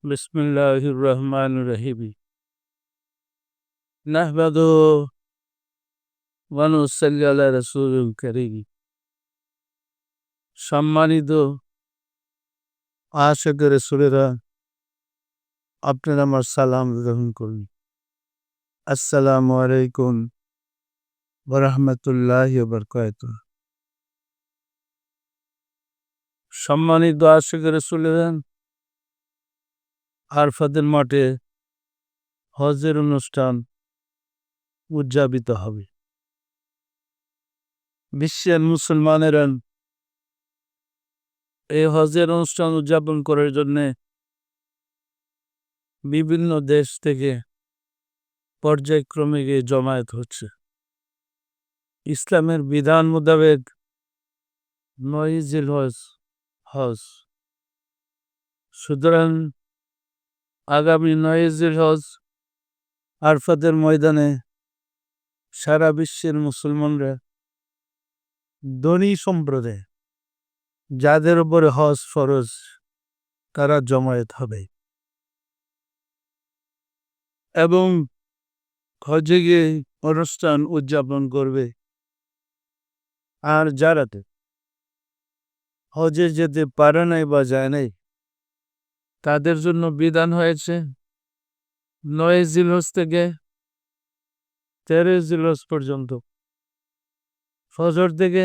বিসমিল্লাহির রহমানির রহিম। নাহমাদুহু ওয়া নুসাল্লি আলা রাসূলিল কারীম। সম্মানিত আশিক রাসূলেরা, আপনারা আমার সালাম গ্রহণ করুন। আসসালামু আলাইকুম ওয়া রাহমাতুল্লাহি ওয়া বারাকাতুহু। সম্মানিত আশিক রাসূলেরা, আরাফাতের মাঠে হজের অনুষ্ঠান উদযাপিত হবে। বিশ্বের মুসলমানেরা এই হজের অনুষ্ঠান উদযাপন করার জন্যে বিভিন্ন দেশ থেকে পর্যায়ক্রমে গিয়ে জমায়েত হচ্ছে। ইসলামের বিধান মোতাবেক ৯ জিলহজ হজ। সুতরাং আগামী ৯ জিলহজ আরাফাতের ময়দানে সারা বিশ্বের মুসলমানরা, ধনী সম্প্রদায় যাদের উপরে হজ ফরজ, তারা জমায়েত হবে এবং হজে গিয়ে অনুষ্ঠান উদযাপন করবে। আর যারা হজে যেতে পারে নাই বা যায় নাই, তাদের জন্য বিধান হয়েছে ৯ জিলহজ থেকে ১৩ জিলহজ পর্যন্ত, ফজর থেকে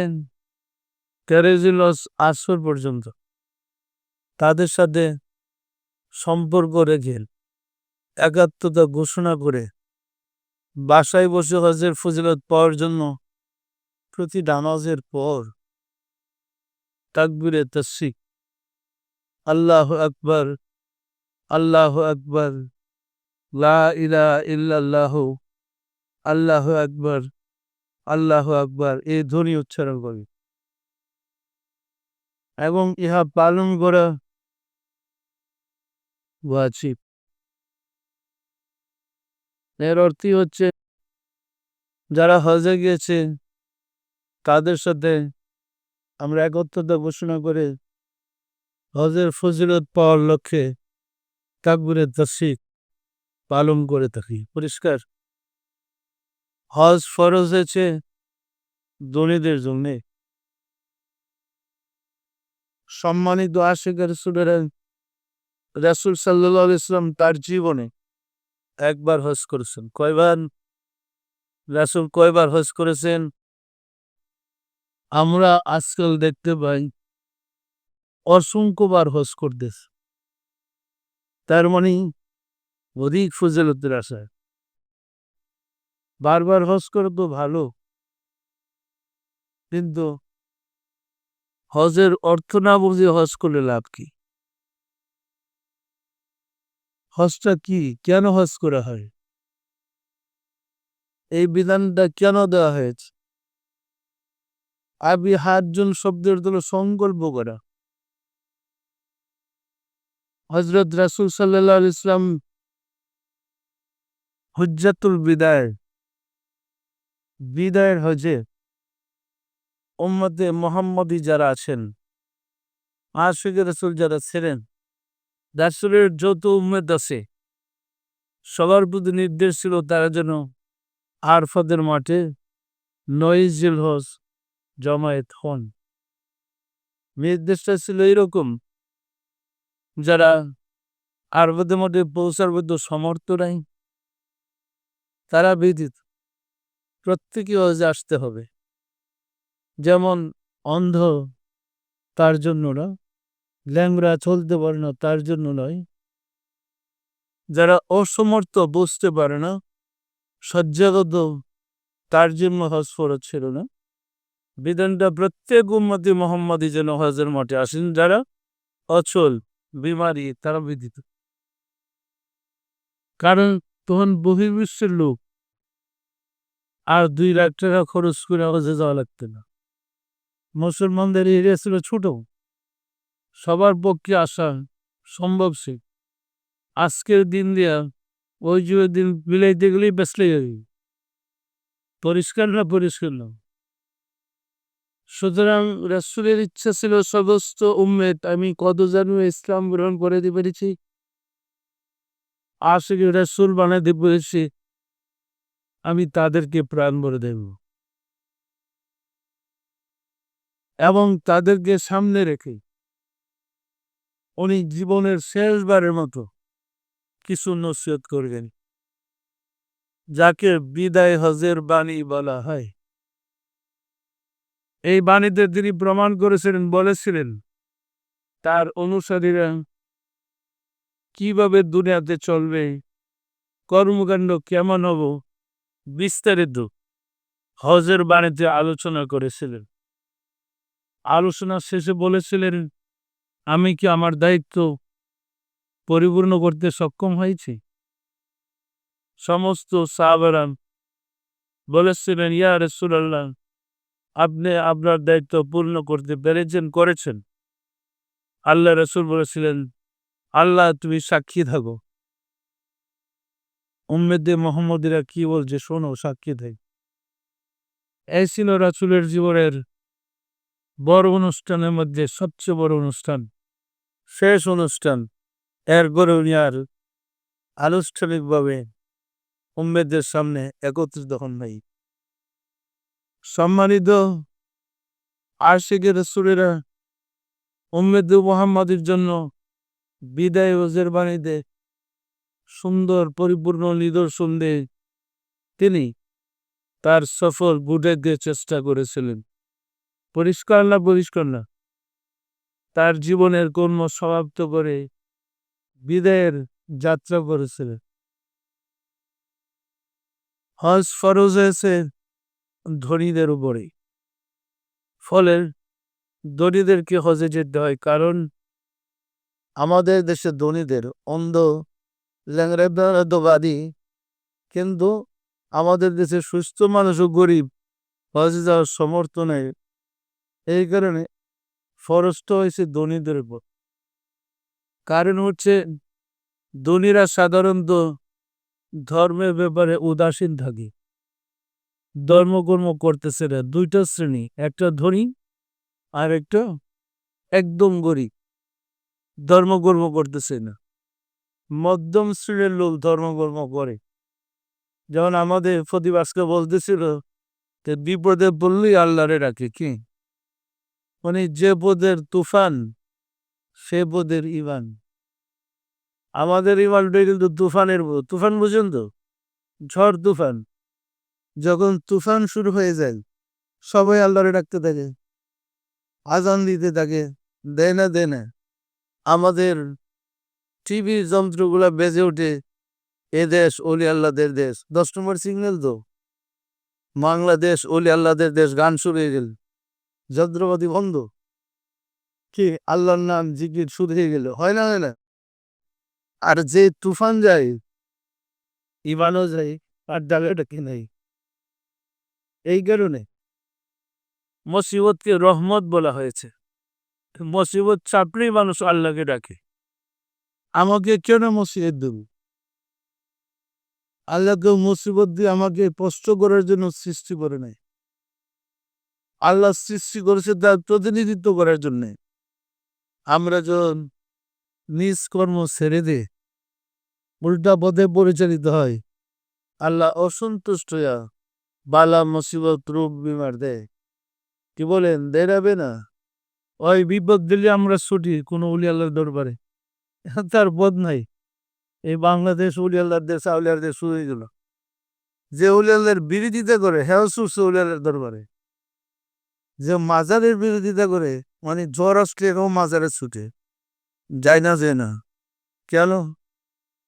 ১৩ জিলহজ আসর পর্যন্ত তাদের সাথে সম্পর্ক রেখে একাত্মতা ঘোষণা করে বাসায় বসে হজের ফজিলত পাওয়ার জন্য প্রতি নামাজের পর তাকবীরে তাসবিহ, আল্লাহু আকবার, আল্লাহু আকবার, লা ইলাহা ইল্লাল্লাহু, আল্লাহু আকবার, আল্লাহু আকবার এই ধ্বনি উচ্চারণ করি এবং ইহা পালন করা ওয়াজিব। এর অর্থই হচ্ছে যারা হজে গিয়েছে তাদের সাথে আমরা একত্রতা ঘোষণা করে হজের ফজিলত পাওয়ার লক্ষ্যে তাকবীরে তাসবিহ পালন করে থাকি। পরিষ্কার, হজ ফরজ হয়েছে ধনীদের জন্যে। সম্মানিত আশিক রাসূলেরা, রাসূল সাল্লাল্লাহু আলাইহি ওয়াসাল্লাম তার জীবনে একবার হজ করেছেন। কয়বার? রাসূল কয়বার হজ করেছেন? আমরা আজকাল দেখতে পাই অসংখ্যবার হজ করতেছে। তার মানে অধিক ফজিলতের আশায়। বারবার হজ করে তো ভালো, কিন্তু হজের অর্থ না বুঝে হজ করলে লাভ কি? হজটা কি? কেন হজ করা হয়? এই বিধানটা কেন দেওয়া হয়েছে? আবি হাজ্জুন শব্দের হলো সংকল্প করা। হযরত রাসূল সাল্লাল্লাহু আলাইহি ওয়াসাল্লাম হুজ্জাতুল বিদায়ের হজে উম্মতে মুহাম্মদী যারা আছেন, আশিকে রাসূল যারা ছিলেন, রাসূলের যত উম্মত আছে সবার প্রতি নির্দেশ ছিল তারা যেন আরাফাতের মাঠে ৯ জিলহজ জমায়েত হন। নির্দেশটা ছিল এরকম, যারা আরাফাতের মাঠে পৌঁছার মতো সমর্থ নাই তারা ব্যতীত প্রত্যেকে হজে আসতে হবে। যেমন অন্ধ, তার জন্য না, ল্যাংড়া চলতে পারে না তার জন্য নয়, যারা অসমর্থ বুঝতে পারে না, শয্যাগত, তার জন্য হজ ফরজ ছিল না। বিধানটা প্রত্যেক উম্মতি মুহাম্মাদি যেন হজের মাঠে আসেন, যারা অচল, বিমারি, তারা ব্যতীত। কারণ তখন বহির্বিশ্বের লোক আর ২ লাখ টাকা খরচ করে হজে যাওয়া লাগতো না। মুসলমানদের এরিয়া ছিল ছোট, সবার পক্ষে আসা সম্ভব ছিল। আজকের দিন দিয়া ওই যুগের দিন বিলাইতে গেলেই বেসলে যাবে। পরিষ্কার না? পরিষ্কার না। সুতরাং রাসূলের ইচ্ছা ছিল সমস্ত উম্মত আমি কত যেন ইসলাম গ্রহণ করে পেরেছি আশিকি রাসূল বানাইতে পেরেছি, আমি তাদেরকে প্রাণ ভরে দেব এবং তাদেরকে সামনে রেখে উনি জীবনের শেষবারের মতো কিছু নসিহত করবেন, যাকে বিদায় হজের বাণী বলা হয়। এই বাণীতে তিনি প্রমাণ করেছিলেন, বলেছিলেন তার অনুসারীরা কিভাবে দুনিয়াতে চলবে, কর্মকাণ্ড কেমন হব, বিস্তারিত হজের বাণীতে আলোচনা করেছিলেন। আলোচনা শেষে বলেছিলেন, আমি কি আমার দায়িত্ব পরিপূর্ণ করতে সক্ষম হয়েছি? সমস্ত সাহাবারা বলেছিলেন, ইয়া রাসূলুল্লাহ, আপনি আপনার দায়িত্ব পূর্ণ করতে করেছেন। আল্লাহ রাসূল বলেছিলেন, আল্লাহ তুমি সাক্ষী থাকো। উম্মতে মুহাম্মদীরা কি বলছে শোনো, সাক্ষী থাক। এই ছিল রাসূলের জীবনের বড় অনুষ্ঠানের মধ্যে সবচেয়ে বড় অনুষ্ঠান, শেষ অনুষ্ঠান। এরপরে উনি আর আনুষ্ঠানিকভাবে উম্মতের সামনে একত্রিত হন নাই। সম্মানিত আশিকি রাসূলেরা উম্মতে মুহাম্মাদের জন্য বিদায় হজের বাণীতে সুন্দর পরিপূর্ণ নিদর্শন দিয়ে তিনি তার সফর বুঝাইতে চেষ্টা করেছিলেন। পরিষ্কার না, তার জীবনের কর্ম সমাপ্ত করে বিদায়ের যাত্রা করেছিলেন। হজ ফরজ হয়েছে ধনীদের উপরে, ফলে ধনীদেরকে হজে যেতে হয়, কারণ আমাদের দেশে ধনীদের অন্ধ ল্যাংড়াবাদী, কিন্তু আমাদের দেশে সুস্থ মানুষও গরিব, হজে যাওয়ার সমর্থ নেই। এই কারণে ফরজটা হয়েছে ধনীদের উপর। কারণ হচ্ছে ধনীরা সাধারণত ধর্মের ব্যাপারে উদাসীন থাকে, ধর্মকর্ম করতেছে না। দুইটা শ্রেণী, একটা ধনী আর একটা একদম গরিব, ধর্মকর্ম করতেছে না। মধ্যম শ্রেণীর লোক ধর্মকর্ম করে। যেমন আমাদের প্রতিবাসকে বলতেছিল, বিপদে বললেই আল্লাহরে রাখে, কি মানে যে পদের তুফান সে পদের ইমান। আমাদের ইমানটাই কিন্তু তুফানের তুফান, বুঝেন তো, ঝড় তুফান। যখন তুফান শুরু হয়ে যায় সবাই আল্লাহরে ডাকতে থাকে, আজান দিতে থাকে, দেয় না আমাদের টিভি যন্ত্রগুলা বেজে ওঠে, এ দেশ অলি আল্লাহদের দেশ, 10 নম্বর সিগন্যাল তো, বাংলাদেশ অলি আল্লাহদের দেশ, গান শুরু হয়ে গেল, যন্ত্রপাতি বন্ধ, কি আল্লাহর নাম জিকির শুরু হয়ে গেল, হয় না? আর যে তুফান যায় ইমানও যায়, আর জায়গাটা কি নাই। এই কারণে মুসিবতকে রহমত বলা হয়েছে। মুসিবত চাপলেই মানুষ আল্লাহকে ডাকে। আমাকে কেন মুসিবত দেব? আল্লাহকে মুসিবত দিয়ে আমাকে কষ্ট করার জন্য সৃষ্টি করে নাই। আল্লাহ সৃষ্টি করেছে তার প্রতিনিধিত্ব করার জন্য। আমরা যখন নিজ কর্ম ছেড়ে দিয়ে উল্টা পথে পরিচালিত হয়, আল্লাহ অসন্তুষ্ট হইয়া বালা মুসিবত রোগ বিমার দেয়। কি বলেন, দেখাবে না? ওই বিপদ দিলে আমরা ছুটি কোনো উলি আল্লাহর দরবারে, তার বোধ নাই। এই বাংলাদেশ উলি আল্লাহর দেশ, আউলিয়ার দেশ শুরু হয়ে গেল। যে উলি আল্লাহর বিরোধিতা করে হ্যাঁ ছুটছে উলি আল্লাহর দরবারে, যে মাজারের বিরোধিতা করে মানে জ্বর আসলে এরকম মাজারে ছুটে যায় না। কেন?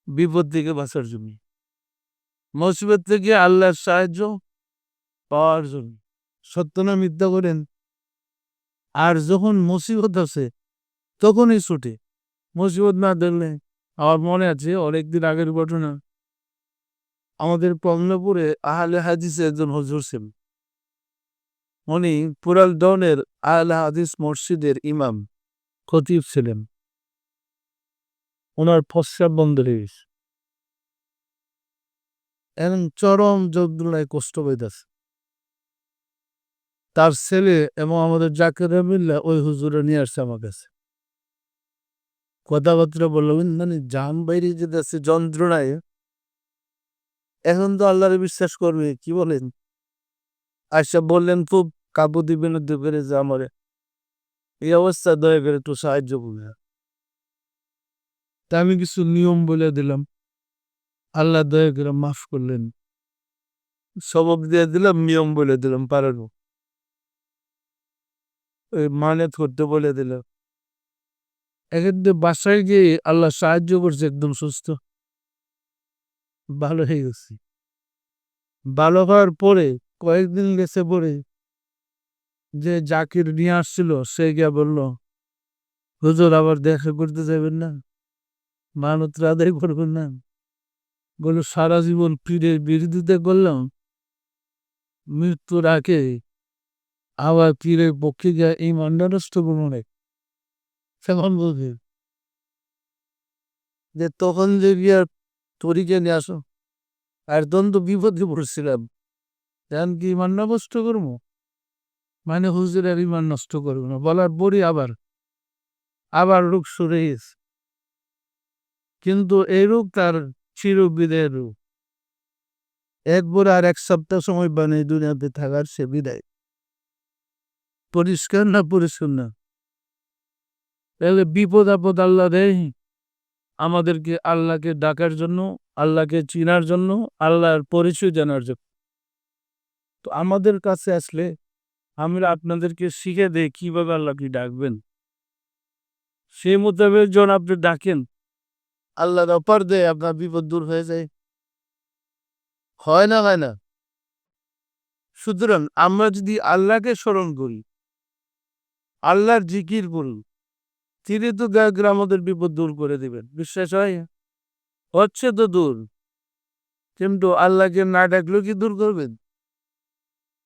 বিপদ থেকে বাঁচার জন্য, মুসিবত থেকে আল্লাহর সাহায্য পাওয়ার জন্য। সত্য না মিথ্যা করেন? আর যখন মুসিবত আছে তখনই ছুটে, মুসিবত না দেখলে। আমার মনে আছে অনেকদিন আগের ঘটনা, আমাদের কমলাপুরে আহলে হাদিসে একজন হুজুর ছিলেন। উনি পুরাল ডনের আহলে হাদিস মসজিদের ইমাম, খতিব ছিলেন। ওনার প্রস্রাব বন্ধ হয়ে গেছে, এখন চরম যন্ত্রণায় কষ্ট পাইতেছে। তার ছেলে এবং আমাদের জাকের মিল্লা ওই হুজুরে নিয়ে আসছে আমার কাছে। কথাবার্তা বললেন, মানে জান বাইরে যেতেছে যন্ত্রণায়। এখন তো আল্লাহরে বিশ্বাস করবে, কি বলেন? আচ্ছা বললেন খুব কাবু দিবেন দুপুরে যে আমারে এই অবস্থা, দয়া করে একটু সাহায্য করবে। তা আমি কিছু নিয়ম বলে দিলাম, আল্লাহ দয়া করে মাফ করলেন। সবক দিয়ে দিলাম, নিয়ম বলে দিলাম, পারানো ওই মানত করতে বলে দিলাম। এক্ষেত্রে বাসায় গিয়ে আল্লাহ সাহায্য করছে, একদম সুস্থ ভালো হয়ে গেছি। ভালো হওয়ার পরে কয়েকদিন গেছে পরে যে জাকির নিয়ে আসছিল, সে গিয়া বলল, হুজুর আবার দেখা করতে যাবেন না, মানত আদায় করবেন না? বলে সারা জীবন পীরের বিরোধিতা করলাম, মৃত্যুর আগে আবার পীরের পক্ষে গিয়ে এই মানটা নষ্ট করবো না। সেখন বলবে যে তখন যে গিয়া তরিকে নিয়ে আসো, একদম তো বিপদে পড়ছিলাম, এখন কি ইমান নষ্ট করবো? মানে হুজুরের ইমান নষ্ট করবো না বলার পরই আবার আবার রোগ সরে গেছে। কিন্তু এই রোগ তার চিরবিদায়ের রোগ। একবার আর এক সপ্তাহ সময় বানিয়ে দুনিয়াতে থাকার সে বিদায়। পরিষ্কার না পরিষ্কার না? তাহলে বিপদ আপদ আল্লাহ দেয় আমাদেরকে আল্লাহকে ডাকার জন্য, আল্লাহকে চিনার জন্য, আল্লাহর পরিচয় জানার জন্য। তো আমাদের কাছে আসলে আমরা আপনাদেরকে শিখে দেই কিভাবে আল্লাহকে ডাকবেন। সেই মোতাবেক যখন আপনি ডাকেন, আল্লাহর অপার দেয়, আপনার বিপদ দূর হয়ে যায়। হয় না? হয় না? সুতরাং আমরা যদি আল্লাহকে স্মরণ করি, আল্লাহর জিকির করি, তিনি তো আমাদের বিপদ দূর করে দিবেন। বিশ্বাস হয়? হচ্ছে তো দূর, কিন্তু আল্লাহকে না ডাকলেও কি দূর করবেন?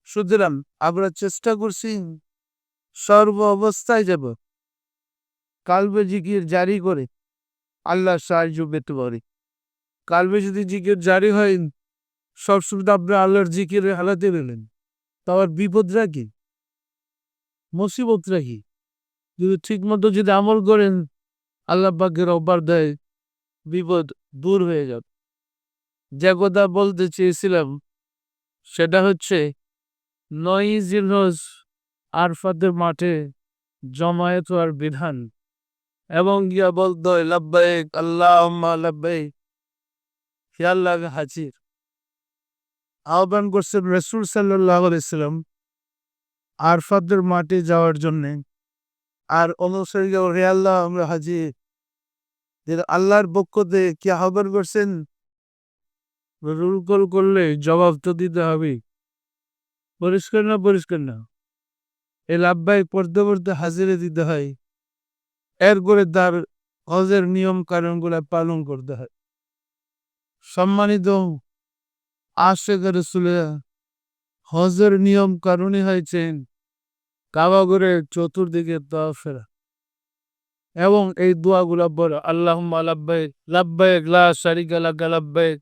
সুতরাং আমরা চেষ্টা করছি সর্ব অবস্থায় যাব কালবে জিকির জারি করে আল্লাহ সাহায্য পেতে পারি। কালবে যদি জিকির জারি হয়, সবসময় আপনি আল্লাহর জিকিরে হালাতে পেলেন, তার বিপদরা কি, মুসিবতরা কি? যদি ঠিক মতো যদি আমল করেন, আল্লাহ পাকের অপার দেয়, বিপদ দূর হয়ে যাবে। যে কথা বলতে চেয়েছিলাম সেটা হচ্ছে ৯ জিলহজ আরফাতের মাঠে জমায়েত হওয়ার বিধান এবং গিয়া বলতো লাব্বাইক আল্লাহুম্মা লাব্বাইক, হে আল্লাহ হাজির। আহ্বান করছেন রাসূল সাল্লাল্লাহু আলাইহি সাল্লাম আরফাতের মাঠে যাওয়ার জন্যে। আর অনুসারী হে আল্লাহ আমরা হাজির। যে আল্লাহর পক্ষ থেকে কি আহ্বান করছেন? রুল কল করলে জবাব তো দিতে হবে। পরিষ্কার না? পরিষ্কার না? এই লাব্বাইক পড়তে পড়তে হাজিরে দিতে হয়, এরপরে তার হজের নিয়ম কানুনগুলা পালন করতে হয়। সম্মানিত আশিক রাসূলের হজের নিয়ম কানুনই হয়েছে কাবা ঘরের চতুর্দিকে তাওয়াফ করা এবং এই দোয়াগুলা বলা, আল্লাহুম্মা লাব্বাইক লাব্বাইক লা শারিকা লাকা লাব্বাইক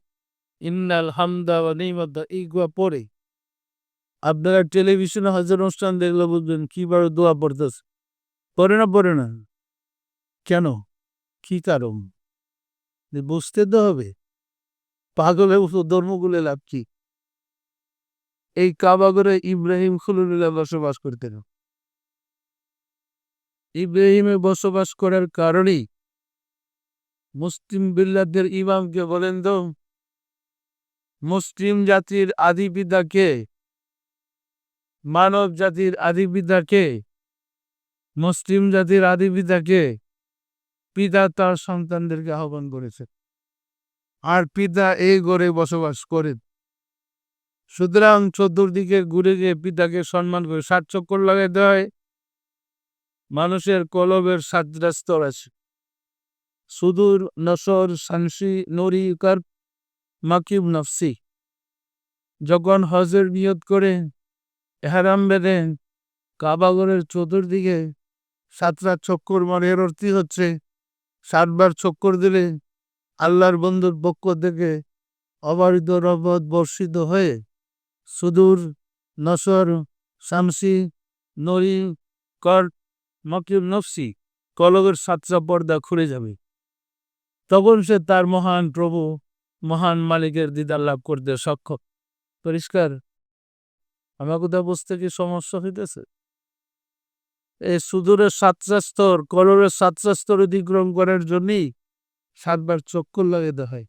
ইন্নাল হামদা ওয়া নি'মাতা, এইগুলা পড়ে। আপনারা টেলিভিশনে হজের অনুষ্ঠান দেখলে বুঝবেন কিভাবে দোয়া পড়তেছে। পড়ে না? পড়ে না? কেন? কি কারণ? বুঝতে তো হবে। পাগলের মতো ধর্মগুলো লাভ কি? এই কাবা ঘরে ইব্রাহিম খলিলুল্লাহ বসবাস করতেন। ইব্রাহিমে বসবাস করার কারণেই মুসলিম বিল্লাদের ইমামকে বলেন তো, মুসলিম জাতির আদি পিতা কে? মানব জাতির আদি পিতা কে? মুসলিম জাতির আদি পিতা কে? পিতা তার সন্তানদেরকে আহ্বান করেছে, আর পিতা এই ঘরে বসবাস করেন। সুতরাং চতুর্দিকে ঘুরে গিয়ে পিতাকে সম্মান করে ৭ চক্কর লাগাইতে হয়। মানুষের কলবের ৭টা স্তর আছে, সুদূর, নসর, শানসি, নরি, কার, মাকিব, নফসি। যখন হজের নিয়ত করে এহরাম বেঁধেন, কাবা ঘরের চতুর্দিকে ৭টা চক্কর মারে। এর অর্থ হচ্ছে ৭ বার চক্কর দিলে আল্লাহর বন্ধুর পক্ষ থেকে অবারিত রহমত বর্ষিত হয়ে সুদূর, নসর, শামসি, নরি, কর, মাকিব, নফসি কলবের সাতটা পর্দা খুলে যাবে। তখন সে তার মহান প্রভু, মহান মালিকের দিদার লাভ করতে সক্ষম। পরিষ্কার? আমার কথা বুঝতে কি সমস্যা হইতেছে? এই সুদূরের সাতটা স্তর, কলবের সাতটা স্তর অতিক্রম করার জন্যই 7 বার চক্কর লাগাতে হয়।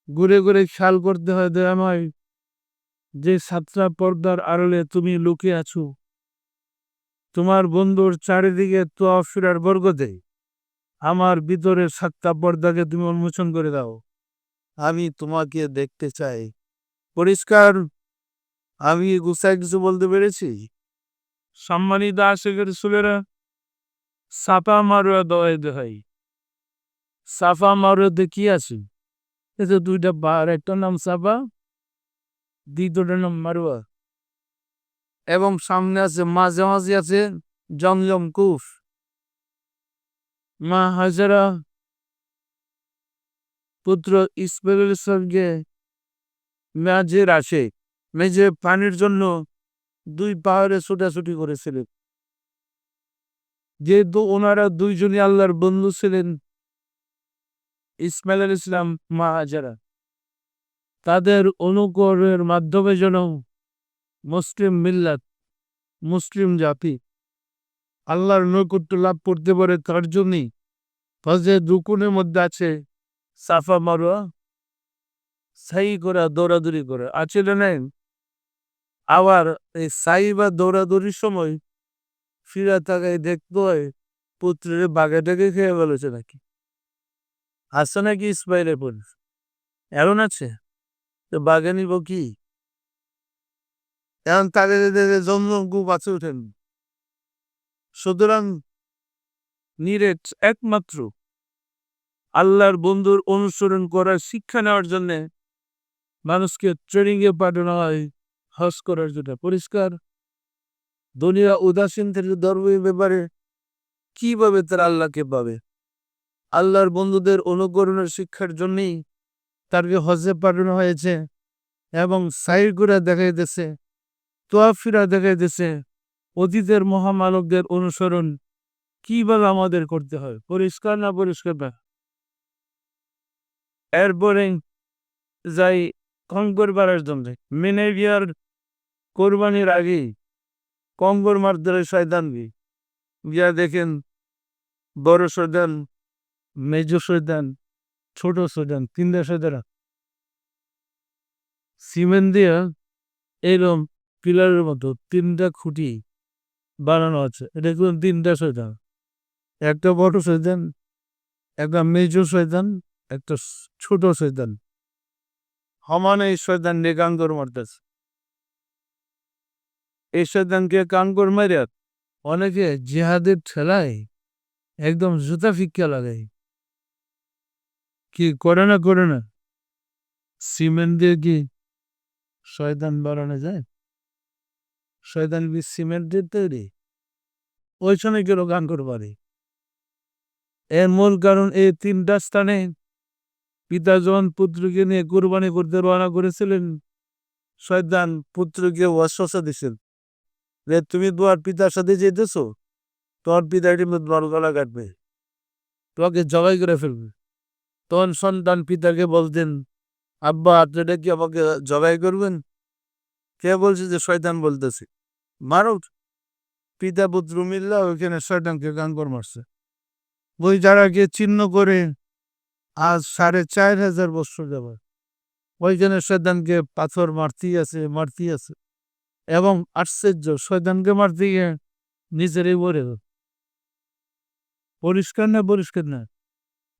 ঘুরে ঘুরে খেয়াল করতে হয় যে আমায় যে 7টা পর্দার আড়ালে তুমি লুকিয়ে আছো, তোমার বন্ধুর চারিদিকে তোয়াফ ফিরার বরকতে আমার ভিতরের 7টা পর্দাকে তুমি উন্মোচন করে দাও। আমি তোমাকে দেখতে চাই। পরিষ্কার? আমি গুছায় কিছু বলতে পেরেছি? সম্মানিত আশিকের রাসূলেরা, সাফা মারোয়া দোয়াইতে হয়। সাফা মারোয়াতে কি আছে? এই যে 2টা পাহাড়, একটার নাম সাফা, দ্বিতীয়টার নাম মারোয়া। এবং সামনে আছে, মাঝামাঝি আছে জমজম কূপ। মা হাজেরা পুত্র ইসমাইল ইসলামকে মেয়াজের আসে মেজে পানির জন্য 2 পাহাড়ে ছোটাছুটি করেছিলেন। যেহেতু ওনারা 2জনই আল্লাহর বন্ধু ছিলেন, ইসমাইল ইসলাম, মা হাজেরা, তাদের অনুকরণের মাধ্যমে যেন মুসলিম মিল্লাত, মুসলিম জাতি আল্লাহর নৈকট্য লাভ করতে পারে, তার জন্যই হজের রুকুনের মধ্যে আছে সাফা মারোয়া সাই করা, দৌড়াদৌড়ি করে আছে না নাই? আবার এই সাই বা দৌড়াদৌড়ির সময় ফিরা তাকায় দেখতে হয় পুত্রের বাঘেটাকে খেয়ে ফেলেছে নাকি। আছে নাকি ইসমাইলের পর? এমন আছে? তো বাঘে নিব কি? এখন তাকে জমজম কূপ আছে উঠেন। সুতরাং নিরেট একমাত্র আল্লাহর বন্ধুর অনুসরণ করার শিক্ষা নেওয়ার জন্য মানুষকে ট্রেনিং এ পাঠানো হয় হজ করার জন্য। পরিষ্কার? দুনিয়া উদাসীন থেকে ধর্মের ব্যাপারে কিভাবে তারা আল্লাহকে পাবে? আল্লাহর বন্ধুদের অনুকরণের শিক্ষার জন্যই তাকে হজে পাঠানো হয়েছে এবং সাইর করে দেখাইতেছে, তোয়াফিরা দেখাইতেছে অতীতের মহামানবদের অনুসরণ কিভাবে আমাদের করতে হয়। পরিষ্কার না? পরিষ্কার না? এরপরে যাই কঙ্কর মারার জন্য। মেনে বিয়ার কোরবানির আগে কঙ্কর মারতে হয় শয়তান গিয়া দেখেন বড় শয়তান, মেজ শয়তান, ছোট শয়তান, 3টা শয়তান সিমেন্ট দিয়া এরকম পিলারের মতো 3টা খুঁটি বানানো আছে। এটা কোন 3টা শয়তান? একটা বড় শয়তান, একটা মেজ শয়তান, একটা ছোট শয়তান। সমানে এই শয়তান নিয়ে কাঙ্কর মারতেছে। এই শয়তানকে কাঙ্কর মারিয়া অনেকে জিহাদের ঠেলায় একদম জুতা ফিক্কা লাগায়। কি করে না? করে না? সিমেন্ট দিয়ে কি শয়তান বানানো যায়? শয়তান কি সিমেন্ট দিয়ে তৈরি? ওই সময় কেন কাঙ্কর মারে? এর মূল কারণ এই 3টা স্থানে পিতা যখন পুত্রকে নিয়ে কুরবানি করতে রওনা করেছিলেন, শয়তান পুত্রকে ওয়াসওয়াসা দিছেন যে তুমি তোমার পিতার সাথে যেতেছো, তোমার পিতা গলা কাটবে, তোমাকে জবাই করে ফেলবে। তখন সন্তান পিতাকে বলতেন, আব্বা আপনারা কি আমাকে জবাই করবেন? কে বলছে? যে শয়তান বলতেছে। মারো। পিতা পুত্র মিল্লা ওইখানে শয়তানকে কাঙ্কর মারছে। ওই যারাকে চিহ্ন করে আজ 4500 বছর যাবে ওইখানে শয়তানকে পাথর মারতেই আছে, মারতেই আছে। এবং আশ্চর্য, শয়তানকে মারতে গিয়ে নিজেরই মরে গেল। পরিষ্কার না? পরিষ্কার না?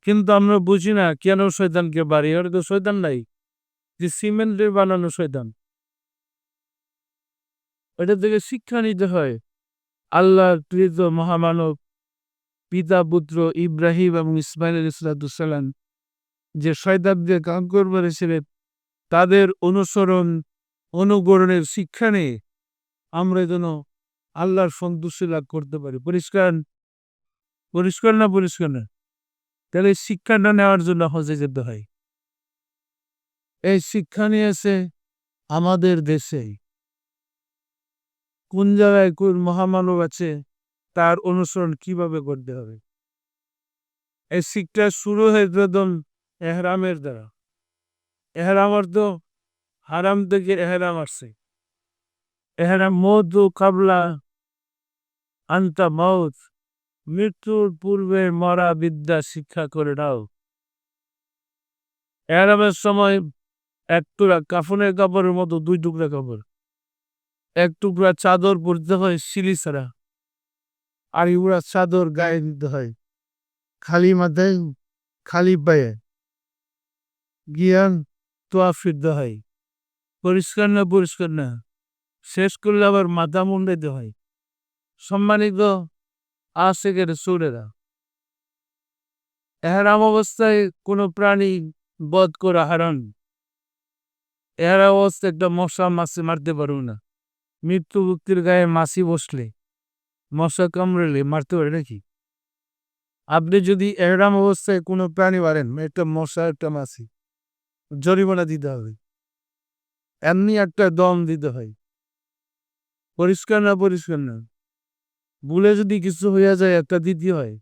কিন্তু আমরা বুঝি না কেন শয়তানকে বাড়ি, ওর তো শয়তান নাই, যে সিমেন্টের বানানো শয়তান। এটা থেকে শিক্ষা নিতে হয় আল্লাহর প্রিয় মহামানব পিতা পুত্র ইব্রাহিম এবং ইসমাইল ইসলাতুসাল্লাম যে শয়তানকে কাঙ্কর মেরেছিলেন, তাদের অনুসরণ অনুকরণের শিক্ষা নিয়ে আমরা যেন আল্লাহর সন্তুষ্টি লাভ করতে পারি। পরিষ্কার? পরিষ্কার না? পরিষ্কার না? তাহলে শিক্ষাটা নেওয়ার জন্য হজে যেতে হয়। এই শিক্ষা নিয়েছে আমাদের দেশে কোন জায়গায় কোন মহামানব আছে তার অনুসরণ কিভাবে করতে হবে। এই শিক্ষা শুরু হয় প্রথম এহরামের দ্বারা। এহরাম অর্থ হারাম থেকে এহরাম আসছে। এহরাম মৌতু কাবলা আন্তা মৌত, মৃত্যুর পূর্বে মরা বিদ্যা শিক্ষা করে নাও। এহরামের সময় এক টুকরা কাফনের কাপড়ের মতো দুই টুকরা কাপড়, এক টুকরা চাদর পরতে হয় সিলি ছাড়া, আর ইউরা চাদর গায়ে দিতে হয় খালি মাথায় খালি পায়ে জ্ঞান তোয়া ফিরতে হয়। পরিষ্কার না পরিষ্কার না, শেষ করলে আবার মাথা মুন্ডাইতে হয়। সম্মানিত আশেকের সুরেরা, এহরাম অবস্থায় কোনো প্রাণী বধ করা হারাম। এহরাম অবস্থায় একটা মশা মাছি মারতে পারবো না। মৃত্যু ব্যক্তির গায়ে মাছি বসলে, মশা কামড়ালে মারতে পারে নাকি? আপনি যদি এহরাম অবস্থায় কোনো প্রাণী মারেন, একটা মশা একটা মাছি, জরিমানা দিতে হবে। এমনি একটা দম দিতে হয়। পরিষ্কার না পরিষ্কার না, ভুলে যদি কিছু হইয়া যায় একটা দিতে হয়,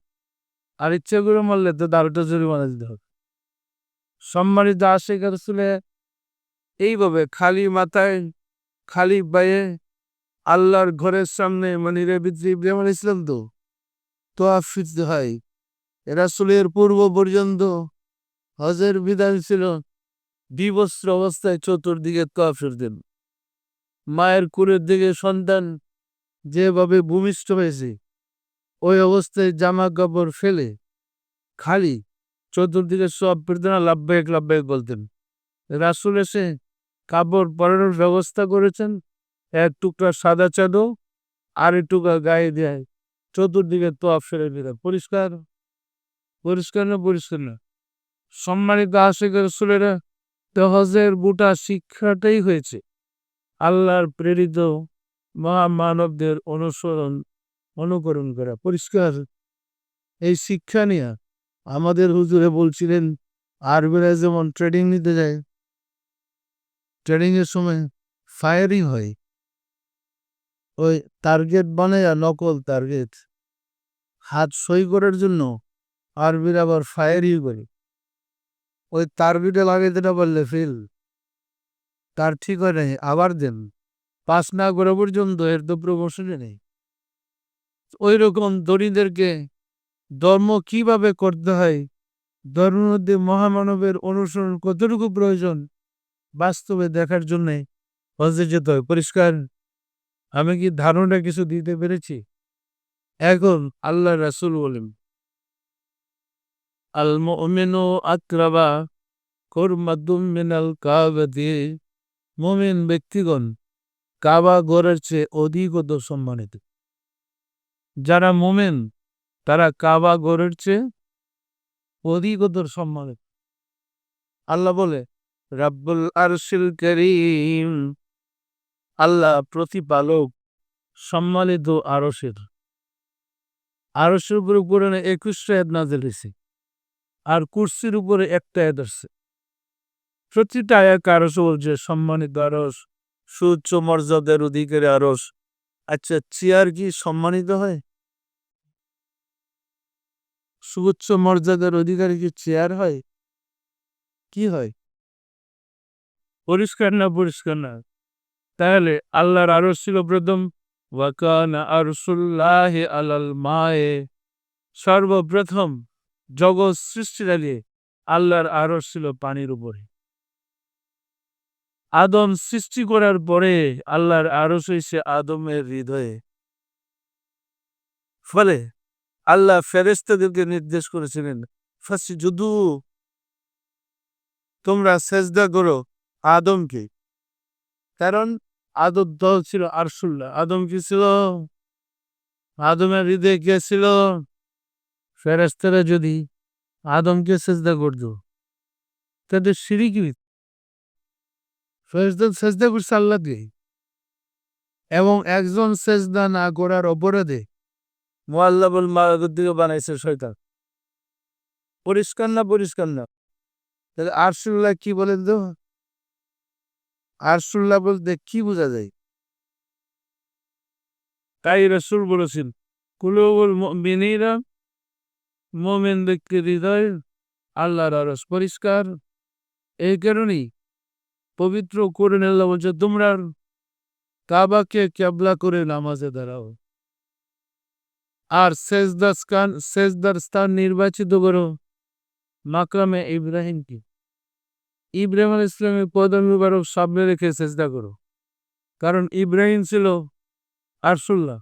আর ইচ্ছা করে মারলে তো তারটা জরিমানা দিতে হবে। সম্মানিত আশেখ রাসূলে এইভাবে খালি মাথায় খালি পায়ে আল্লাহর ঘরের সামনে মনিরের ভিতরে ইব্রাহিম আলাইহিস সালাম তো তোয়াফ ফিরতে হয়। রাসূলের পূর্ব পর্যন্ত হজের বিধান ছিল বিবস্ত্র অবস্থায় চতুর্দিকে তোয়াফ ফিরতেন। মায়ের কুলের দিকে সন্তান যেভাবে ভূমিষ্ঠ হয়েছে, ওই অবস্থায় জামা কাপড় ফেলে খালি চতুর্দিকে সব ফিরতেন, লাব্বাইক লাব্বাইক বলতেন। রাসূল এসে কাপড় পরানোর ব্যবস্থা করেছেন, এক টুকরা সাদা চাদর আর এক টুকরা গায়ে দেয়, চতুর্দিকে তোয়াফ ফেলে দিলেন। পরিষ্কার পরিষ্কার না পরিষ্কার না। সম্মানিত আশিক রাসূলেরা, হজের গোটা শিক্ষাটাই হয়েছে আল্লাহর প্রেরিত মহামানবদের অনুকরণ করা। পরিষ্কার এই শিক্ষা নিয়ে আমাদের হুজুরে বলছিলেন, আরবেরা যেমন ট্রেডিং নিতে যায়, ট্রেডিং এর সময় ফায়ারিং হয়, ওই টার্গেট বানায় নকল টার্গেট হাত সই করার জন্য আরবিরা আবার ফায়ারিং করে। ওই টার্গেটে লাগাইতে না পারলে ফেল, তার ঠিক হয় নাই, আবার দেন। পাস না করা পর্যন্ত এর তো প্রমোশনে নেই। ওই রকম দরিদ্রদেরকে ধর্ম কিভাবে করতে হয়, ধর্মের মধ্যে মহামানবের অনুসরণ কতটুকু প্রয়োজন, বাস্তবে দেখার জন্য হজে যেতে হয়। পরিষ্কার, আমি কি ধারণা কিছু দিতে পেরেছি? এখন আল্লাহ রাসূল বলেন, আল মুমিনু আকরাবা কুরমাতুম মিনাল কাবাতি, মুমিন ব্যক্তিগণ কাবা ঘরের চেয়ে অধিকত সম্মানিত। যারা মুমিন তারা কাবা ঘরের চেয়ে অধিকতর সম্মানিত। আল্লাহ বলে, রাব্বুল আরশিল কারীম, আল্লাহ প্রতিপালক সম্মানিত আরশের। আরশের উপরে কোরআনে 21টা আয়াত নাযিল হয়েছে, আর কুরসির উপরে একটা আয়াত আসছে। প্রতিটা আয়াত আরশ বলছে সম্মানিত আরশ, সুউচ্চ মর্যাদার অধিকারী আরশ। আচ্ছা, চেয়ার কি সম্মানিত হয়? সুউচ্চ মর্যাদার অধিকারী কি চেয়ার হয়? কি হয়? পরিষ্কার না পরিষ্কার না? তাহলে আল্লাহর আরশ ছিল প্রথম, ওয়াকানা আরশুল্লাহি আলাল মায়ে, সর্বপ্রথম জগৎ সৃষ্টির আগে আল্লাহর আরশ ছিল পানির উপরে। আদম সৃষ্টি করার পরে আল্লাহর আরশ হইছে আদমের হৃদয়ে। ফলে আল্লাহ ফেরেশতাদেরকে নির্দেশ করেছিলেন, ফাসজুদু, তোমরা সেজদা করো আদমকে। কারণ আদম দল ছিল আরশুল্লাহ। আদম কি ছিল? আদমের হৃদয়ে কে ছিল? ফেরেশতারা যদি আদমকে সেজদা করত, তাদের শিরিক হইত। ফেরেশতা সেজদা করছে আল্লাহকে, এবং একজন সেজদা না করার অপরাধে মুআল্লাবুল মালাকুতিকে বানাইছে শয়তান। পরিষ্কার না পরিষ্কার না? তাহলে আরশুল্লাহ কি বলেন তো? আরশুল্লাহ বলতে কি বোঝা যায়? তাই রাসূল বলেছেন, কুলুবুল মুমিনিনা, মুমিন ব্যক্তির হৃদয় আল্লাহর আরশ পরিষ্কার। এই কারণেই পবিত্র কোরআনে আল্লাহ বলছে, তোমরা কাবাকে কিবলা করে নামাজে দাঁড়াও আর সেজদার স্থান নির্বাচিত করো মাকামে ইব্রাহিমকে। ইব্রাহিম আলাইহিস সালামের কদম মুবারক সামনে রেখে সেজদা করো, কারণ ইব্রাহিম ছিল আরশুল্লাহ।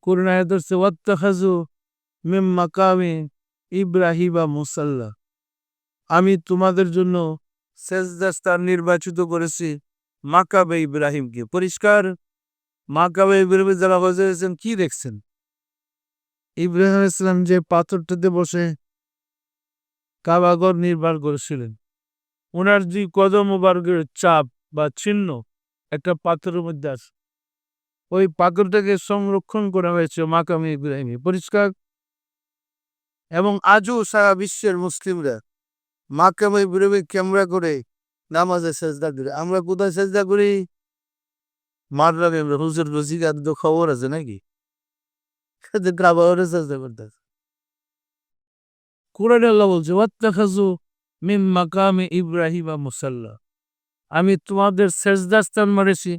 কোরআন আয়াত হচ্ছে ওয়াত্তাখাযু মিন মাকামি ইব্রাহিমা মুসাল্লা। আমি তোমাদের জন্য সেজদার স্থান নির্বাচিত করেছি মাকামে ইব্রাহিমকে। পরিষ্কার। মাকামে ইব্রাহিমে যারা হয়েছেন কি দেখছেন? ইব্রাহিম আলাইহিস সালাম যে পাথরটাতে বসে কাবাঘর নির্মাণ করেছিলেন, ওনার যে কদম মুবারকের চাপ বা চিহ্ন একটা পাথরের মধ্যে আছে, ওই পাথরটাকে সংরক্ষণ করা হয়েছে মাকামে ইব্রাহিমে। পরিষ্কার। এবং আজও সারা বিশ্বের মুসলিমরা মাকামে ইব্রাহিমে ক্যামেরা করে নামাজে সেজদা করে। আমরা কোথায় সেজদা করি? মারলামে আমরা হুজুর রসিক আর তো খবর আছে নাকি? কাবাঘরে সেজদা করতেছে। কোরআনে আল্লাহ বলছে ওয়াত্তাখাযু মিন মাকামে ইব্রাহিমা মুসাল্লা। আমি তোমাদের সেজদা স্থান মারেছি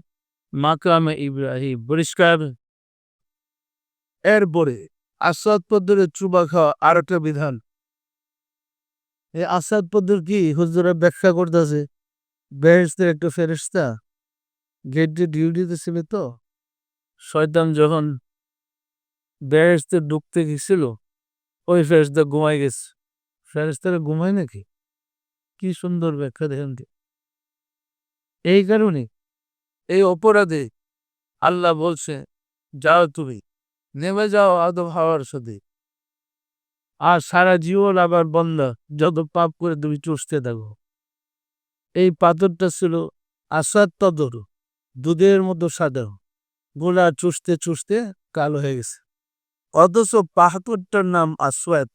মাকামে ইব্রাহিম। পরিষ্কার। এরপরে আসাদ পদ্ধতির চুবা খাওয়া আর একটা বিধান। এই আসাদ পদ্ধতি কি হুজুরা ব্যাখ্যা করতেছে, বেহেশতের একটা ফেরেশতা গেট দিয়ে ডিউটিতে ছিল, তো শয়তান যখন বেহেশতে ঢুকতে গেছিল ওই ফেরেশতা ঘুমাই গেছে। ফেরেশতারা ঘুমায় নাকি? কি সুন্দর ব্যাখ্যা দেখেন। এই কারণে এই অপরাধে আল্লাহ বলছে, যাও তুমি নেমে যাও আদম হাওয়ার সাথে, আর সারা জীবন আবার বন্দা যত পাপ করে তুমি চুষতে থাকো। এই পাথরটা ছিল আসাদ তদর, দুধের মতো সাদা, গোলা চুষতে চুষতে কালো হয়ে গেছে। অথচ পাথরটার নাম আসওয়াদ।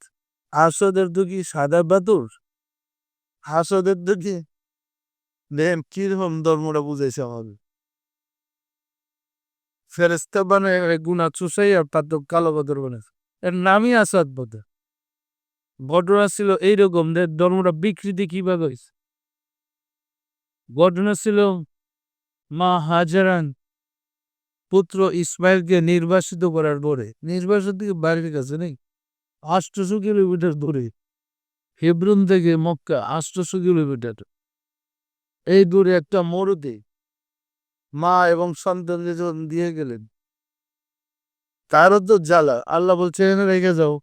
আসদের দুকি সাদা পাথর, হাসদের দুকি দেন কিরকম ধর্মটা বুঝাইছে আমাদের। ফেরেস্তা বানায় গুনা চুষাই আর পাথর কালো পাথর বানাইছে, এর নামই আসাদ পাথর। ঘটনা ছিল এইরকম, ধর্মটা বিকৃতি কিভাবে হয়েছে। ঘটনা ছিল মা হাজারান পুত্র ইসমাইলকে নির্বাসিত করার পরে, নির্বাসিত থেকে বাড়ির কাছে নেই 800 কিলোমিটার দূরে, হেব্রন থেকে মক্কা 800 কিলোমিটার, এই দূরে একটা মরুতে মা এবং সন্তানকে যখন দিয়ে গেলেন, তারও তো জ্বালা। আল্লাহ বলছে এখানে রেখে যাও,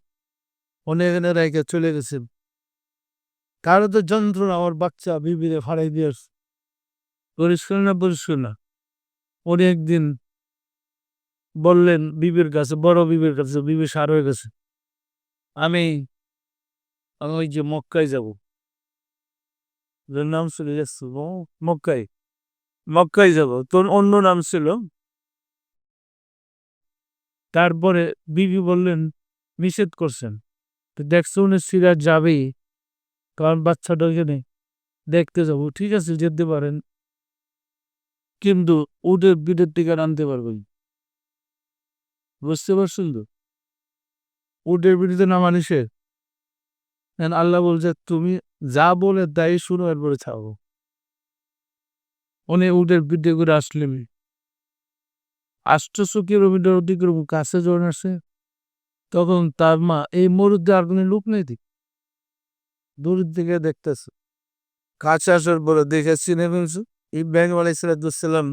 উনি এখানে রেখে চলে গেছেন। কারো তো যন্ত্রণা, আমার বাচ্চা বিবিরে ফাড়াই দিয়ে আসছে। পরিষ্কার না? পরিষ্কার না। উনি একদিন বললেন বিবির কাছে, বড় বিবির কাছে, বিবি সার হয়ে গেছে, আমি আমি ওই যে মক্কায় যাব। নাম ছিল মক্কায়, মক্কায় যাব, তোর অন্য নাম ছিল। তারপরে বিবি বললেন নিষেধ করছেন, তো দেখছো উনি সিরাজ যাবেই, কারণ বাচ্চাটা এখানে দেখতে যাবো। ঠিক আছে যেতে পারেন, কিন্তু উটের পিঠের টিকা আনতে পারবেন। বুঝতে পারছেন তো? উটের পিঠিতে নামা নিষেধ। আল্লাহ বলছে তুমি যা বলে তাই শুনো, এরপরে ছাড়ো। উনি উটের পিঠে করে আসলেন, 800 কিলোমিটার অতিক্রম কাছে যখন আসে, তখন তার মা এই মরুদ্দে আর কোনো লোক নেই, দূর থেকে দেখতেছে। কাছে আসার পরে দেখে চিনে ফেলছে ইব্রাহিম আলাইহিসসালাম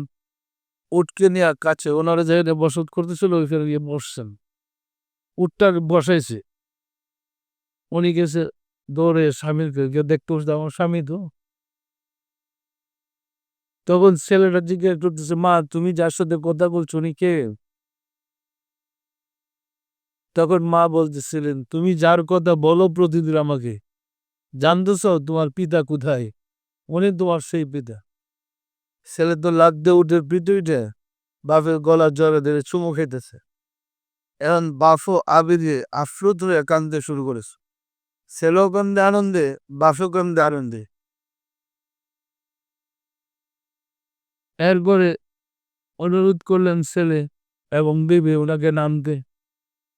উটকে নিয়ে কাছে ওনারা জায়গায় বসত করতেছিল, ওইখানে গিয়ে বসছেন, উটটা বসাইছে। উনি গেছে দৌড়ে স্বামীকে গিয়ে দেখতে বসতে, আমার স্বামী তো। তখন ছেলেটা জিজ্ঞেস করতেছে, মা তুমি যার সাথে কথা বলছো উনি কে? তখন মা বলতেছিলেন, তুমি যার কথা বলো প্রতিদিন আমাকে, জানতেছ তোমার পিতা কোথায়? উনি তোমার সেই পিতা। ছেলে তো লাগতে উঠে পৃথিবীতে বাপের গলা জড়ে ধরে চুমু খেতেছে। এখন বাফও আবেগে আফ্রুত হয়ে কান্দতে শুরু করেছে। ছেলেও কান্দে আনন্দে, বাফও কান্দে আনন্দে। এরপরে অনুরোধ করলেন ছেলে এবং বিবি ওনাকে নামতে।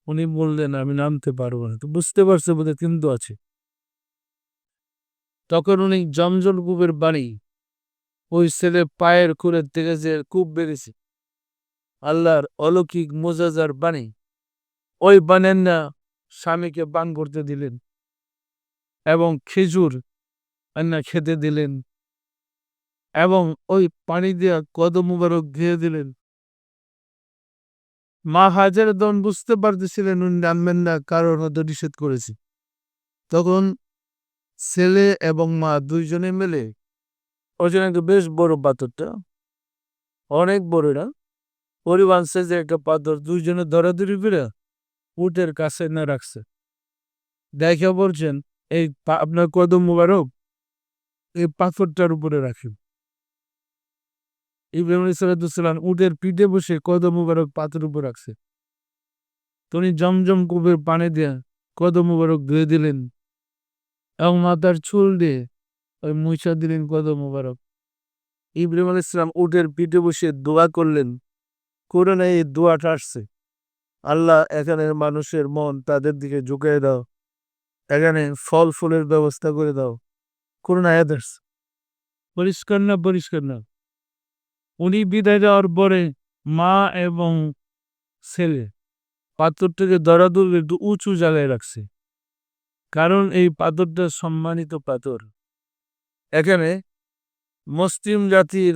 উনি বললেন আমি নামতে পারবো না। তো বুঝতে পারছে বোধহয় কিন্তু আছে। তখন উনি জমজম কূপের পানি ওই ছেলে পায়ের খুরের থেকে যে কূপ বেরিয়েছে, আল্লাহর অলৌকিক মোজাজার পানি, ওই পানের না স্বামীকে পান করতে দিলেন এবং খেজুর আন্না খেতে দিলেন এবং ওই পানি দিয়া কদম মুবারক ধুয়ে দিলেন। মা হাজার তখন বুঝতে পারতেছিলেন উনি নামবেন না, কারণ হয়তো নিষেধ করেছে। তখন ছেলে এবং মা দুইজনে মিলে ওই জন্য একটা বেশ বড় পাথরটা, অনেক বড় না, পরিমাণ সাইজে একটা পাথর দুইজনে ধরাধরি করে উটের কাছে না রাখছে। দেখে বলছেন এই আপনার কদম মুবারক এই পাথরটার উপরে রাখেন। ইব্রাহিম আলাইহিসসালাম উটের পিঠে বসে কদম মুবারক পাথর উপর রাখছে। তিনি জমজম কূপের পানি দিয়ে কদম মুবারক ধুয়ে দিলেন এবং মাথার চুল দিয়ে ওই মুছা দিলেন কদম মুবারক। ইব্রাহিম আলাইহিসসালাম উটের পিঠে বসে দোয়া করলেন। কোরআনে এই দোয়াটা আসছে, আল্লাহ এখানের মানুষের মন তাদের দিকে ঝুঁকিয়ে দাও, এখানে ফল ফুলের ব্যবস্থা করে দাও। কোরআন আয়াত আসছে। পরিষ্কার না? পরিষ্কার না? উনি বিদায় দেওয়ার পরে মা এবং ছেলে পাথরটাকে দরাদুর একটু উঁচু জায়গায় রাখছে, কারণ এই পাথরটা সম্মানিত পাথর। এখানে মুসলিম জাতির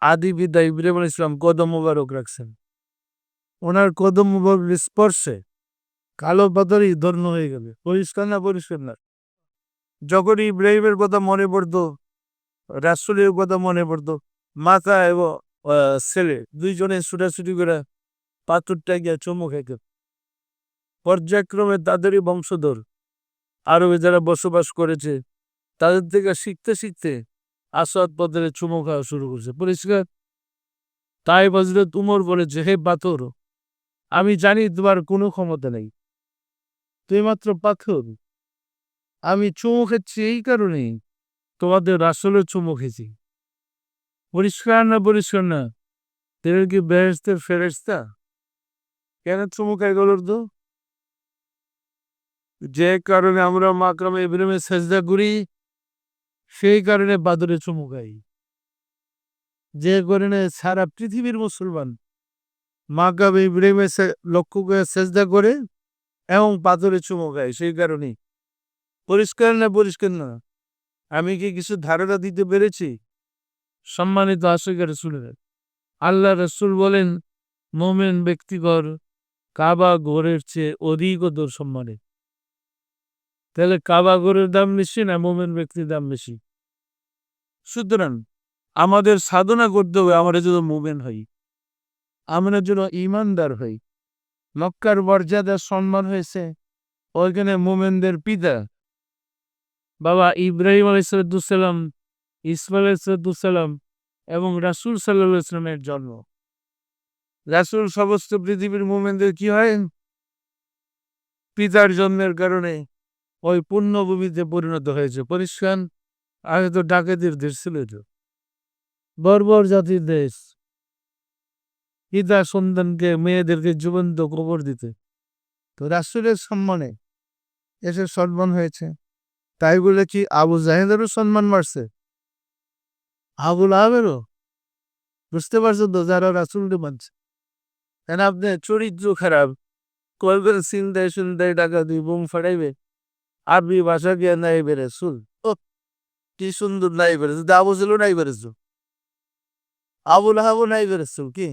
আদি পিতা ইব্রাহিম আলাইহিস সালাম কদম মুবারক রাখছেন। ওনার কদম মুবারক স্পর্শে কালো পাথরই ধন্য হয়ে গেল। পরিষ্কার না? পরিষ্কার না? যখন ইব্রাহিমের কথা মনে পড়তো, রাসূলের কথা মনে পড়তো, মাতা এবং ছেলে দুইজনে ছুটাছুটি করে পাথরটা গিয়ে চুমু খাইত। পর্যায়ক্রমে তাদেরই বংশধর আরবে যারা বসবাস করেছে তাদের থেকে শিখতে শিখতে আসাদ পাথরে চুমু খাওয়া শুরু করছে। পরিষ্কার? তাই হযরত উমর বলেছে, হে পাথর, আমি জানি তোমার কোনো ক্ষমতা নেই, তুই মাত্র পাথর। আমি চুমু খেয়েছি এই কারণেই তোমাদের রাসূলের চুমু খেয়েছি। পরিষ্কার না? পরিষ্কার না? তেরে কি বেহেশতের ফেরেশতা? কেন চুমু খাই গেল তো? যে কারণে আমরা মাকামে ইব্রাহিমে সেজদা করি, সেই কারণে পাথরে চুমু খাই। যে কারণে সারা পৃথিবীর মুসলমান মাকামে ইব্রাহিমে লক্ষ্য করে সেজদা করে এবং পাথরে চুমু খায়, সেই কারণেই। পরিষ্কার না? পরিষ্কার না? আমি কি কিছু ধারণা দিতে পেরেছি? সম্মানিত আশিকের রাসূলের, আল্লাহ রাসূল বলেন মুমিন ব্যক্তিগণ কাবা ঘরের চেয়ে অধিকতর সম্মানিত। তাহলে কাবা ঘরের দাম বেশি না মুমিন ব্যক্তির দাম বেশি? সুতরাং আমাদের সাধনা করতে হবে আমরা যেন মুমিন হই, আমরা যেন ঈমানদার হই। মক্কার মর্যাদার সম্মান হয়েছে ওইখানে মুমিনদের পিতা বাবা ইব্রাহিম আলাইহিসসালাম, ইসমাইল আলাইহিসসালাম এবং রাসূল সাল্লাল্লাহু আলাইহি ওয়াসাল্লামের জন্ম। রাসূল সমস্ত পৃথিবীর মুমিনদের কি হয়? পিতার জন্মের কারণে ওই পুণ্যভূমিতে পরিণত হয়েছে। পরিষ্কার? আগে তো ডাকাতির দেশ ছিল, তো বর্বর জাতির দেশ। পিতা সন্তানকে মেয়েদেরকে জীবন্ত কবর দিতে, তো রাসূলের সম্মানে এসে সম্মান হয়েছে। তাই বলে কি আবু জাহেলেরও সম্মান বাড়ছে? আবু লাহাবেরও? বুঝতে পারছো তো, যারা রাসূলকে মানছে। কেন আপনি চরিত্র খারাপ, কয়বার চিন্তায় চিন্তায় টাকা দুই বোম ফাটাইবে, আরবি ভাষা জ্ঞান নাই বেরেছুল। ও কি সুন্দর নাই বেড়েছে, আবু ছিল নাই বেড়েছ, আবু লাহাবও নাই বেড়েছ কি?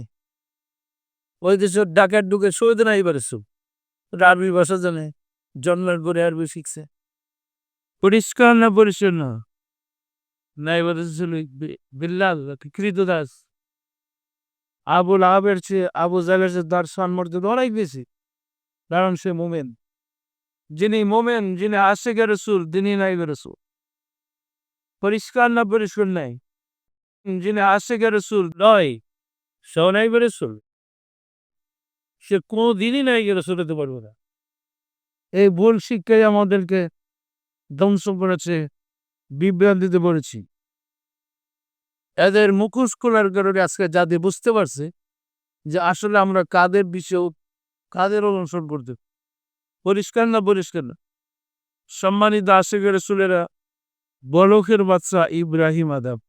ওই দেশের ডাকাত ঢুকে সৈয়দ নাই বেড়েছ, আরবি ভাষা জানে, জন্মের পরে আরবি শিখছে। পরিষ্কার না? পরিষ্কার না? নাই বেড়েছিল বিল্লাল কৃতদাস। আবু লাহাবের চেয়ে আবু জাহেলের চেয়ে তার সম্মর্যাদা অনেক বেশি, কারণ সে মুমিন। যিনি মুমিন, যিনি আশিকে রাসূল, তিনি নাইবে রাসূল। পরিষ্কার না? পরিষ্কার নাই? যিনি আশিকে রাসূল নয়, সেও নাইবে রাসূল। সে কোনোদিনই নাইবে রাসূল হতে পারবে না। এই ভুল শিক্ষাই আমাদেরকে ধ্বংস করেছে, বিভ্রান্তিতে পড়েছি। এদের মুখোশ খোলার কারণে আজকে জাতি বুঝতে পারছে যে আসলে আমরা কাদের বিষয়, কাদের অনুসরণ করতে। পরিষ্কার না পরিষ্কার না? সম্মানিত আশিকের রাসূলেরা, বলকের বাচ্চা ইব্রাহিম আদম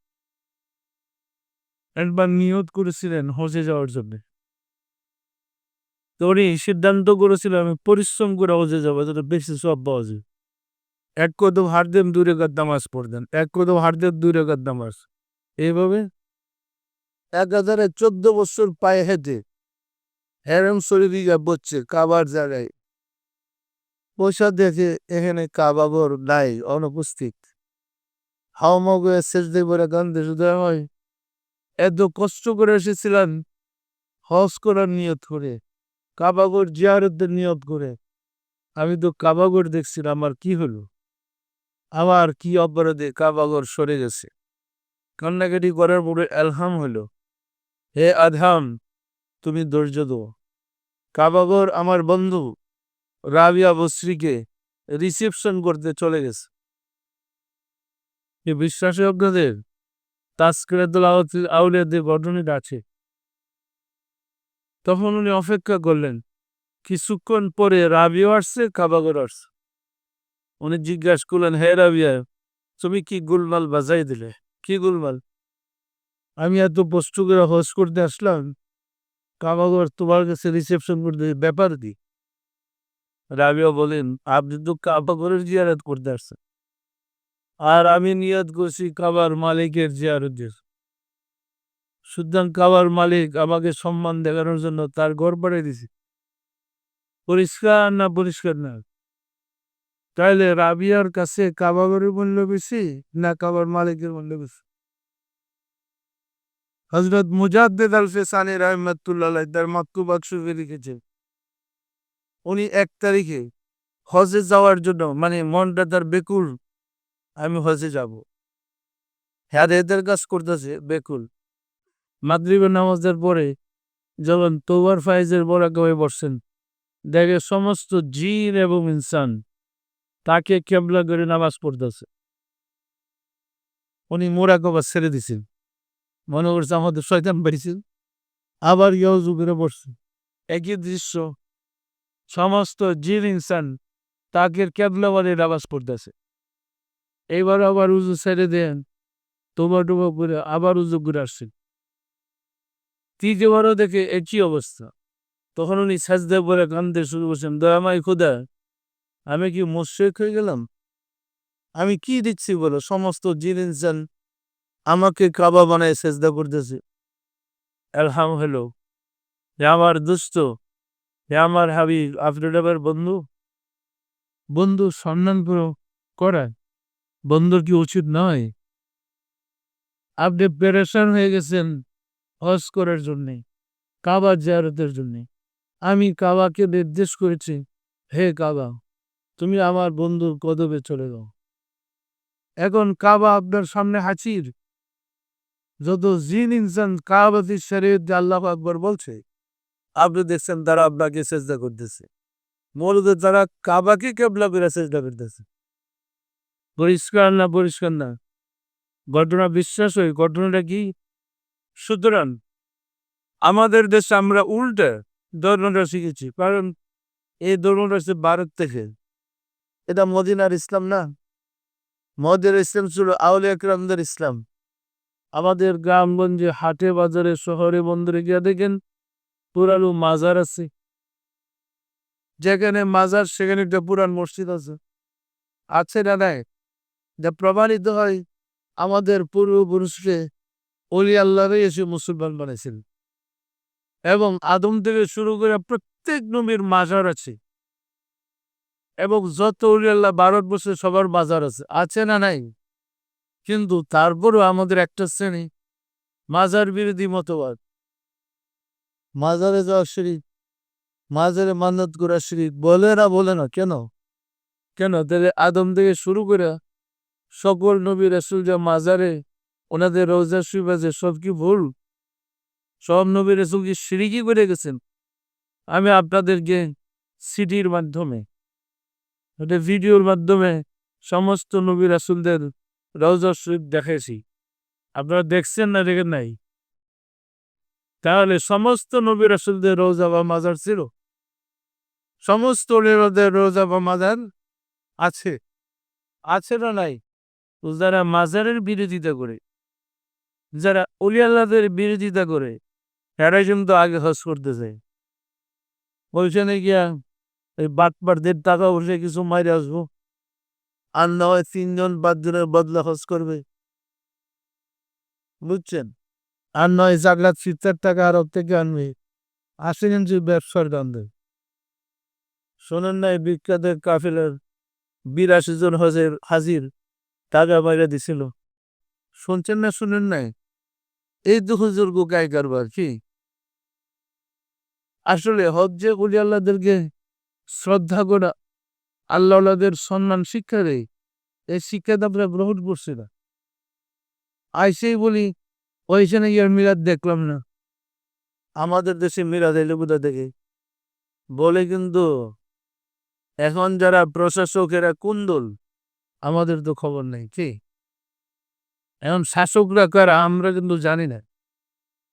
একবার নিয়ত করেছিলেন হজে যাওয়ার জন্য। তো উনি সিদ্ধান্ত করেছিল আমি পরিশ্রম করে হজে যাবো যাতে বেশি সওয়াব পাওয়া যায়। এক কদম হাঁট দেন ২ রাকাত নামাজ পড়তেন, এক কদম হাঁট দেন ২ রাকাত নামাজ। এইভাবে ১,০১৪ বছর পায়ে হেঁটে হেরেম শরীফে বসছে কাবার জায়গায়। পয়সা দেখে এখানে কাবা ঘর নাই, অনুপস্থিত। হাওমাও করে সেজদে পড়ে কান্দে, শুধু হয় এত কষ্ট করে এসেছিলেন হজ করার নিয়ত করে, কাবাগর জিয়ারতের নিয়ত করে। আমি তো কাবাগর দেখছিলাম, আমার কি হলো? আমার কি অপরাধে কাবাগর সরে গেছে? কান্নাকাটি করার পরে এলহাম হলো, হে আদহাম, তুমি ধৈর্য ধরো। কাবাগর আমার বন্ধু রাবিয়া বসরিকে রিসেপশন করতে চলে গেছে। এ বিশ্বাসী অজ্ঞদের তাস্কিরাতুল আউলিয়াদের ঘটনাটা আছে। তখন উনি অপেক্ষা করলেন, কিছুক্ষণ পরে রাবিও আসছে, কাবাগর আসছে। উনি জিজ্ঞাসা করলেন, হে রাবিয়া, তুমি কি গোলমাল বাজাই দিলে? কি গোলমাল? আমি এত কষ্ট করে হজ করতে আসলাম, কাবাগর তোমার কাছে রিসেপশন করতে, ব্যাপার কি? রাবিয়া বলেন, আপনি তো কাবাগরের জিয়ারত করতে আসছেন, আর আমি নিয়ত করছি কাবার মালিকের জিয়ারতের। সুতরাং কাবার মালিক আমাকে সম্মান দেখানোর জন্য তার ঘর বাড়িয়ে দিছে। পরিষ্কার না পরিষ্কার না? তাইলে রাবিয়ার কাছে কাবাগরের মূল্য বেশি না কাবার মালিকের মূল্য বেশি? হযরত মুজাদ্দিদ আল ফিসানী রাহমাতুল্লাহ আলাইহি তার মাকতুবাত শরীফে লিখেছেন, উনি ১ তারিখে হজে যাওয়ার জন্য মানে মনটা তার বেকুল, আমি হজে যাব। হেদায়েতের কাজ করতেছে বেকুল। মাগরিবের নামাজের পরে যখন তওবার ফাইজের বরাকাবে বসছেন, দেখে সমস্ত জিন এবং ইনসান তাকে কেবলা করে নামাজ পড়তেছে। উনি মোরাকাবা ছেড়ে দিছেন, মনে করছে আমাদের শয়তান বাড়িছে, আবার ইয়াউযু করে বসছে। একই দৃশ্য, সমস্ত জিন ইনসান তাকে কেবলা বলে নামাজ পড়তেছে। এইবার আবার উজু ছেড়ে দেন, তোবা টোবা করে আবার উজু করে আসছেন। তৃতীয়বারও দেখে একই অবস্থা। তখন উনি সাজদায় পড়ে কান্দতে শুরু করছেন, দয়াময় খোদা, আমি কি মুশরিক হয়ে গেলাম? আমি কি দিচ্ছি বলো, সমস্ত জিন ইনসান আমাকে কাবা বানায় সেজদা করতেছে। এলহাম হলো, হে আমার দুষ্ট, হে আমার হাবিব, আপনার আবার বন্ধু, বন্ধু সম্মান করা বন্ধুর কি উচিত নয়? আপনি পেরেশান হয়ে গেছেন হজ করার জন্যে, কাবা জিয়ারতের জন্যে। আমি কাবাকে নির্দেশ করেছি, হে কাবা, তুমি আমার বন্ধুর কদমে চলে যাও। এখন কাবা আপনার সামনে হাজির। যত জিন ইনসান কাবাতি শরীয়ত আল্লাহু আকবার বলছে, আপনি দেখছেন তারা আপনাকে সেজদা করতেছে। মূলত তারা কাবাকে কেবলা করে সেজদা করতেছে। পরিষ্কার না পরিষ্কার না? ঘটনা বিশ্বাস হয়, ঘটনাটা কি? সুতরাং আমাদের দেশে আমরা উল্টা ধর্মটা শিখেছি, কারণ এই ধর্মটা হচ্ছে ভারত থেকে। এটা মদিনার ইসলাম না। মদিনার ইসলাম ছিল আউলিয়া কিরামদের ইসলাম। আমাদের গ্রামগঞ্জে, হাটে বাজারে, শহরে বন্দরে গিয়ে দেখেন পুরানো মাজার আছে। যেখানে মাজার সেখানে একটা পুরান মসজিদ আছে, আছে না নাই? যা প্রমাণিত হয় আমাদের পূর্বপুরুষরে অলি আল্লাহরে এসে মুসলমান বানাইছেন। এবং আদম থেকে শুরু করে প্রত্যেক নবীর মাজার আছে, এবং যত অলি আল্লাহ ভারতবর্ষে সবার মাজার আছে, আছে না নাই? কিন্তু তারপরও আমাদের একটা শ্রেণী মাজার বিরোধী মতবাদ। মাজারে যাওয়া শিরিক, মাজারে মান্নত করা শিরিক, বলে না বলে না কেন? কেন তাহলে আদম থেকে শুরু করে সকল নবী রাসূল যা মাজারে ওনাদের রওজা শরীফ আছে, সব কি ভুল? সব নবী রাসূল কি শিরিকি করে গেছেন? আমি আপনাদেরকে সিডির মাধ্যমে, একটা ভিডিওর মাধ্যমে সমস্ত নবী রাসূলদের রওজা শরীফ দেখাইছি। আপনারা দেখছেন না দেখেন নাই? তাহলে সমস্ত নবী রাসূলদের রওজা বা মাজার ছিল? সমস্ত অলিয়াল্লাহদের রোজা বা মাজার আছে, আছে না নাই? তো যারা মাজারের বিরোধিতা করে, যারা অলিয়াল্লাহদের বিরোধিতা করে, এরাই কিন্তু আগে হজ করতে চায়। ওইখানে গিয়া এই বাটপারদের টাকা পয়সা কিছু মাইরে আসবো, আর না হয় 3 জন 5 জনের বদলা হজ করবে, বুঝছেন? আর নয় জাগলাত ফিরতার টাকা আরব থেকে আনবে, আসেন যে ব্যবসার দান্দে। শোনেন নাই বিখ্যাত কাফেলার 82 জন হাজির টাকা বাইরে দিছিল, শুনছেন না শুনেন নাই? এই তো হুজুর গায়ে কারবার কি? আসলে হজ্জে ওলি আল্লাহদেরকে শ্রদ্ধা করা, আল্লাহদের সম্মান শিক্ষা দেয়, এই শিক্ষাটা আমরা গ্রহণ করছি না। আইসেই বলি ওইখানে গিয়ে মিলাদ দেখলাম না, আমাদের দেশে মিলাদ এলে কোথা থেকে বলে, কিন্তু এখন যারা প্রশাসকেরা কোন দল আমাদের তো খবর নেই কি? এখন শাসকরা কারা আমরা কিন্তু জানি না।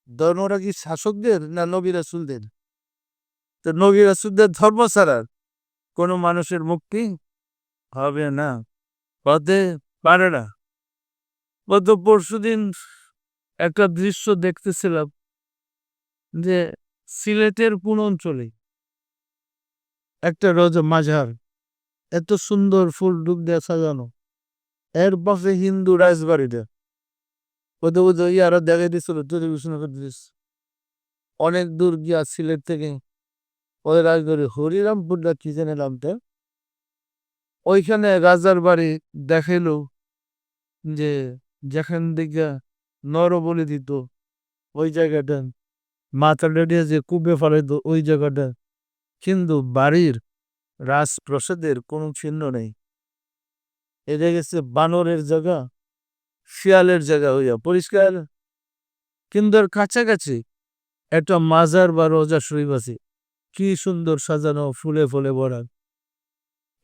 ধর্মটা কি শাসকদের না নবী রাসূলদের? তো নবী রাসূলদের ধর্ম ছাড়া কোনো মানুষের মুক্তি হবে না, হতে পারে না। গত পরশুদিন একটা দৃশ্য দেখতেছিলাম যে সিলেটের কোন অঞ্চলে একটা রোজা মাজার, এত সুন্দর ফুল ডুব দিয়ে সাজানো, এর পাশে হিন্দু রাজবাড়িটা কোথাও কোথাও ইয়ারা দেখাই দিচ্ছিল টেলিভিশনে, অনেক দূর গিয়া সিলেট থেকে ওই রাজবাড়ি হরিরামপুরটা কি জানে নামটা, ওইখানে রাজার বাড়ি দেখাইলো যে যেখান থেকে নর বলে দিত ওই জায়গাটা, মাথা লেডিয়া যে কুবে ফেলাইতো ওই জায়গাটা, কিন্তু বাড়ির রাজপ্রসাদের কোনো চিহ্ন নেই। এটা গেছে বানরের জায়গা, শিয়ালের জায়গা হইয়া পরিষ্কার। কিন্তু এর কাছাকাছি একটা মাজার বা রোজা শরীফ আছে, কি সুন্দর সাজানো, ফুলে ফুলে ভরা।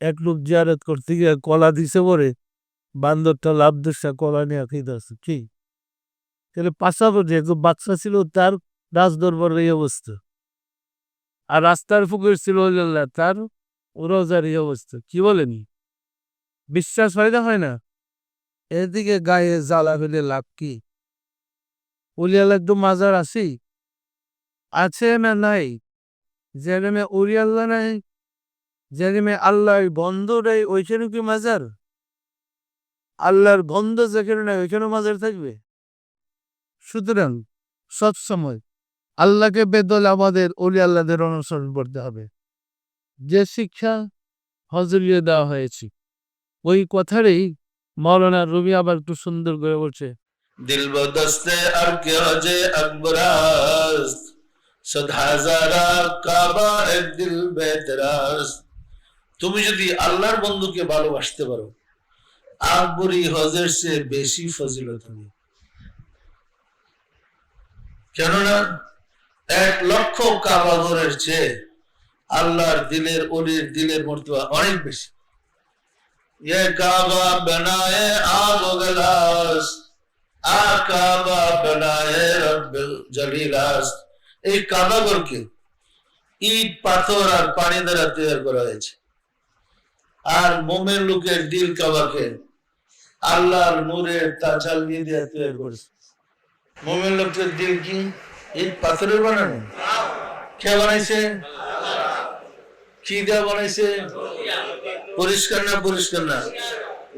এক লোক জিয়ারত করতে গিয়ে কলা দিছে পরে বান্দরটা লাভ দিচ্ছে, কলা নিয়ে খাইতেছে কি? তাহলে পাশাপাশি একজন বাচ্চা ছিল, তার রাজ দরবারের এই অবস্থা, আর রাস্তার পুকুর ছিল তার রোজার এই অবস্থা। কি বলেনি? বিশ্বাস হয় না? হয় না? এদিকে গায়ে জ্বালা ফেলে লাভ কি? উলিয়াল্লাহ একদম মাজার আছেই, আছে না নাই? যেখানে উলিয়াল্লাহ নাই, যেখানে আল্লাহর বন্ধ নেই, ওইখানে কি মাজার? আল্লাহর বন্ধ যেখানে নাই ওইখানে মাজার থাকবে? সুতরাং সবসময় আল্লাহকে বেদলে আমাদের ওলি আল্লাহদের অনুসরণ করতে হবে। যে শিক্ষা হজরিয়ে দেওয়া হয়েছে ওই কথারই মৌলানা রুমি আবার একটু সুন্দর করে বলছে, দিল বদস্তে আর কে হজে আকবরাস সদ হাজারা কাবা এক দিল বেতরাস। তুমি যদি আল্লাহর বন্ধুকে ভালোবাসতে পারো, আকবরী হজের চেয়ে বেশি ফজিলত হবে। কেননা 1,00,000 কাবা ঘরের চেয়ে আল্লাহর দিলের ওলির দিলের মর্তবা অনেক বেশি। ये काबा बनाए आग गलास आ काबा बनाए रब्बिल जलीलास। এই কাবা ঘরকে ইট পাথর আর পানি দ্বারা তৈরি করা হয়েছে, আর মোমেন লোকের দিল কাবাকে আল্লাহর নূরের তাজাল দিয়ে তৈরি করেছে। মোমেন লোকের দিল কি ইট পাথরের বানানো? কে বানাইছে? কি দিয়ে বানাইছে? পরিষ্কার না? পরিষ্কার না?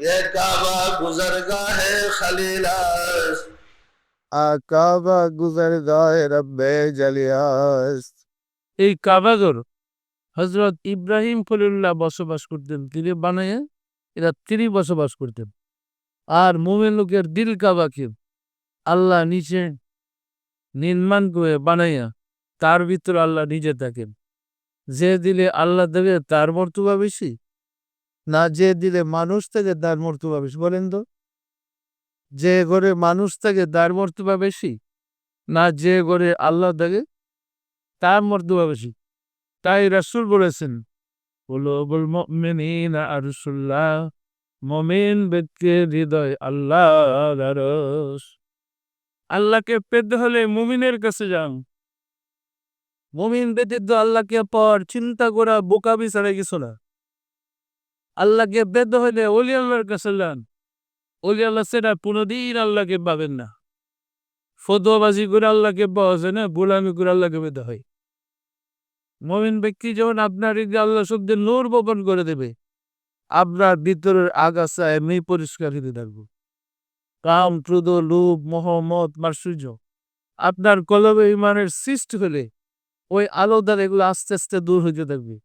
ये काबा गुजरगाह है खलीलास आ काबा गुजरगाह रब्बे जलियास। এই কাবাঘর হযরত ইব্রাহিম খলিলুল্লাহ বসবাস করতেন, তিনি বানায় এরা তিনি বসবাস করতেন। আর মুমিন লোকের দিল কাবাকে আল্লাহ নিচে নির্মাণ করে বানাইয়া তার ভিতরে আল্লাহ নিজে থাকেন। যে দিলে আল্লাহ দেবে তার মর্তবা বেশি, না যে দিলে মানুষ থেকে তার মর্তবা বেশি? বলেন তো, যে ঘরে মানুষ থেকে তার মর্তবা বেশি, না যে ঘরে আল্লাহ থাকে তার মর্তবা বেশি? তাই রাসূল বলেছেন, কুলুবুল মুমিনিনা আরশুল্লাহ, মুমিন ব্যক্তির হৃদয় আল্লাহর আরশ। আল্লাহকে পেতে হলে মুমিনের কাছে যান। মুমিন ব্যতীত আল্লাহকে পাওয়ার চিন্তা করা বোকামি ছাড়া কিছু না। আল্লাহকে পেতে হলে ওলি আল্লাহর কাছে যান। ওলি আল্লাহ সেটা কোনোদিন আল্লাহকে পাবেন না। ফতোয়াবাজি করে আল্লাহকে পাওয়া যায় না, গোলামি করে আল্লাহকে পেতে হয়। মুমিন ব্যক্তি যখন আপনার হৃদয়ে আল্লাহ শব্দের নূর বপন করে দেবে, আপনার ভিতরের আগাছা এমনি পরিষ্কার হতে থাকবে। কাম, ক্রোধ, লোভ, মোহ, মদ, মাৎসর্য আপনার কলবে ইমানের সৃষ্টি হলে ওই আলো দ্বারা এগুলো আস্তে আস্তে দূর হইতে থাকবে।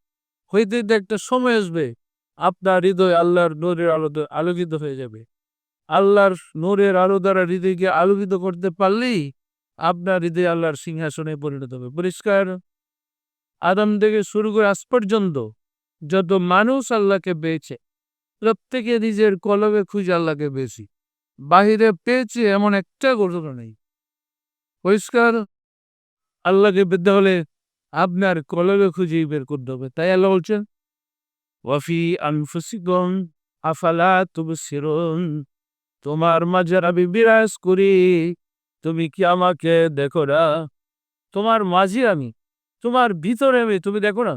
হইতে একটা সময় আসবে আপনার হৃদয় আল্লাহর নূরের আলো আলোকিত হয়ে যাবে। আল্লাহর নূরের আলো দ্বারা হৃদয়কে আলোকিত করতে পারলেই আপনার হৃদয় আল্লাহর সিংহাসনে পরিণত হবে। পরিষ্কার। আদম থেকে শুরু করে আজ পর্যন্ত যত মানুষ আল্লাহকে পেয়েছে, প্রত্যেকে নিজের কলবে খুঁজে আল্লাহকে পেয়েছি। বাহিরে পেয়েছে এমন একটা ঘটনা নেই। পরিষ্কার। আল্লাহকে পেতে হলে আপনার কলবে খুঁজেই বের করতে হবে। তাই আল্লাহ বলছেন, ওয়াফি আনফুসিকুম আফালা তুবসিরুন, তোমার মাঝে আমি বিরাজ করি, তুমি কি আমাকে দেখো না? তোমার মাঝে আমি, তোমার ভিতরে আমি, তুমি দেখো না?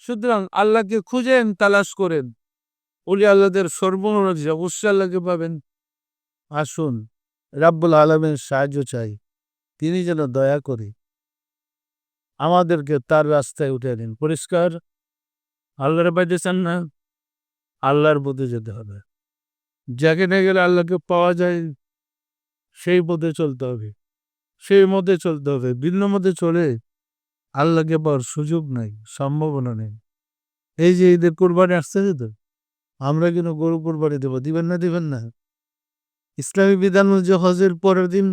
সুতরাং আল্লাহকে খুঁজেন, তালাশ করেন। ওলি আল্লাহদের সর্বমোট অবশ্যই আল্লাহকে পাবেন। আসুন রাব্বুল আলামিনের সাহায্য চাই, তিনি যেন দয়া করে আমাদেরকে তার রাস্তায় উঠে দিন। পরিষ্কার। আল্লাহর বাইরে চান না, আল্লাহর পথে যেতে হবে। যেখানে গেলে আল্লাহকে পাওয়া যায় সেই পথে চলতে হবে, সেই মতে চলতে হবে। ভিন্ন মতে চলে আল্লাহকে পাওয়ার সুযোগ নাই, সম্ভাবনা নেই। এই যে ঈদের কোরবানি আসতেছে তো, আমরা কিন্তু গরু কোরবানি দেবো, দিবেন না? দিবেন না? ইসলামী বিধান অনুযায়ী হজের পরের দিন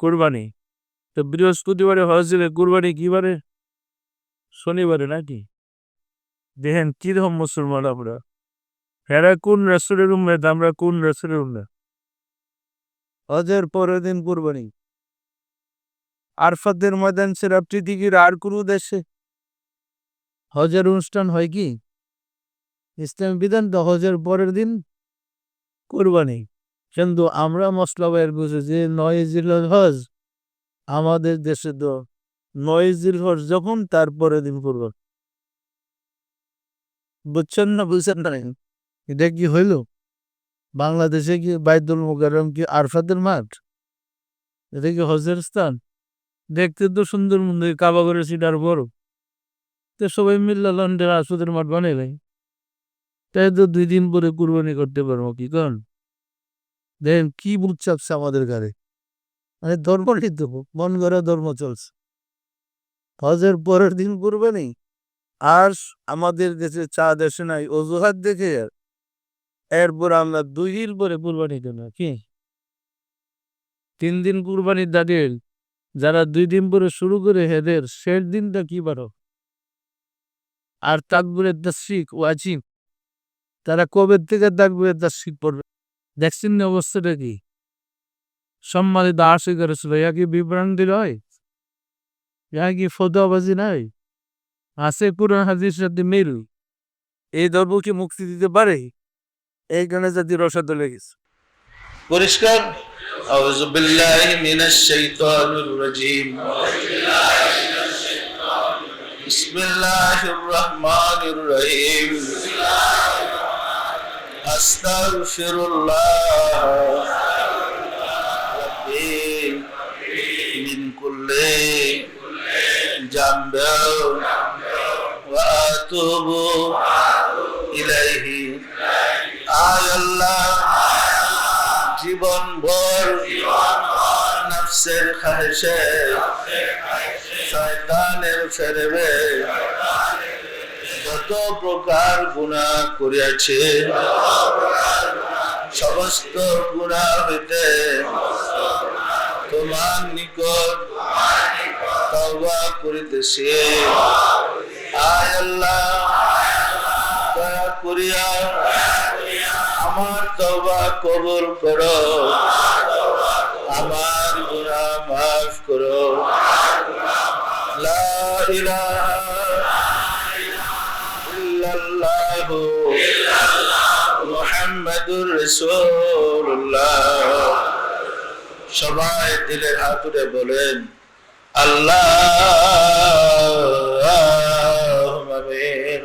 কোরবানি। তো বৃহস্পতিবারে হজ দিলে কোরবানি কি বারে? শনিবারে নাকি? দেখেন কিরকম মুসলমান আমরা। হেরা কোন রাসূলের উম্মত, আমরা কোন রাসূলের উম্মত? হজের পরের দিন কোরবানি। আরফাতের ময়দান ছাড়া পৃথিবীর আর কোনো দেশে হজের অনুষ্ঠান হয় কি? ইসলামী বিধান তো হজের পরের দিন কোরবানি। কিন্তু আমরা মশলা বাইর বুঝে যে ৯ জিলহজ হজ, আমাদের দেশে তো ৯ জিলহজ যখন তারপরে দিন কোরবানি। বুঝছেন না? বুঝছেন না? এটা কি হইল? বাংলাদেশে কি বাইতুল মুকাররম কি আরফাতের মাঠ? এটা কি হজের স্থান? দেখতে তো সুন্দর মন্দির, কাবা করে সিটার বড়। তো সবাই মিল্লা লন্ডন আরফাতের মাঠ বানাইলাই, তাই তো 2 দিন পরে কুরবানি করতে পারবো। কি কারণ দেখেন কি বুঝ চাপছে আমাদের ঘরে। মানে ধর্ম নিতে মন গড়া ধর্ম চলছে। হজের পরের দিন কুরবানি। আর আমাদের দেশে চা দেশে নাই অজুহাত দেখে এরপর আমরা 2 দিন পরে কুরবানি দেব কি? 3 দিন কুরবানির দাঁড়িয়ে যারা 2 দিন পরে শুরু করে এদের শেষ দিনটা কি বারো? আর তাকবীরের তাশরিক ওয়াজিব, তারা কবে থেকে তাকবীরের তাশরিক পড়বে? দেখছেন না অবস্থাটা কি? সম্মানিত আশিক রাসূল, ইয়া কি বিভ্রান্তি নয়? ইয়া কি ফতোয়াবাজি নাই? আছে কোরআন হাদিসের সাথে মিল। এই ধর্ম কি মুক্তি দিতে পারে? এইখানে জাতি রসাদ লেগেছে। পরিষ্কার। আউযু বিল্লাহি মিনাশ শাইতানির রাজীম। বিসমিল্লাহির রহমানির রহিম। আস্তাগফিরুল্লাহ রাব্বি মিন কুল্লি জামবিন ওয়া আতুবু ইলাইহি। আয় আল্লাহ, জীবন ভর নফসের খাহিশে, শয়তানের ফেরেবে যত প্রকার গুনাহ করিয়াছে, সমস্ত গুনাহ হইতে তোমার নিকট তওবা করিতেছি। আয় আল্লাহ, দয়া করিয়া আমার তওবা কবুল করো, আমার গুনাহ মাফ করো। লা ইলাহা ইল্লাল্লাহু মুহাম্মাদুর রাসূলুল্লাহ। সবাই দিলের হাত উঠে বলেন اللهم آمين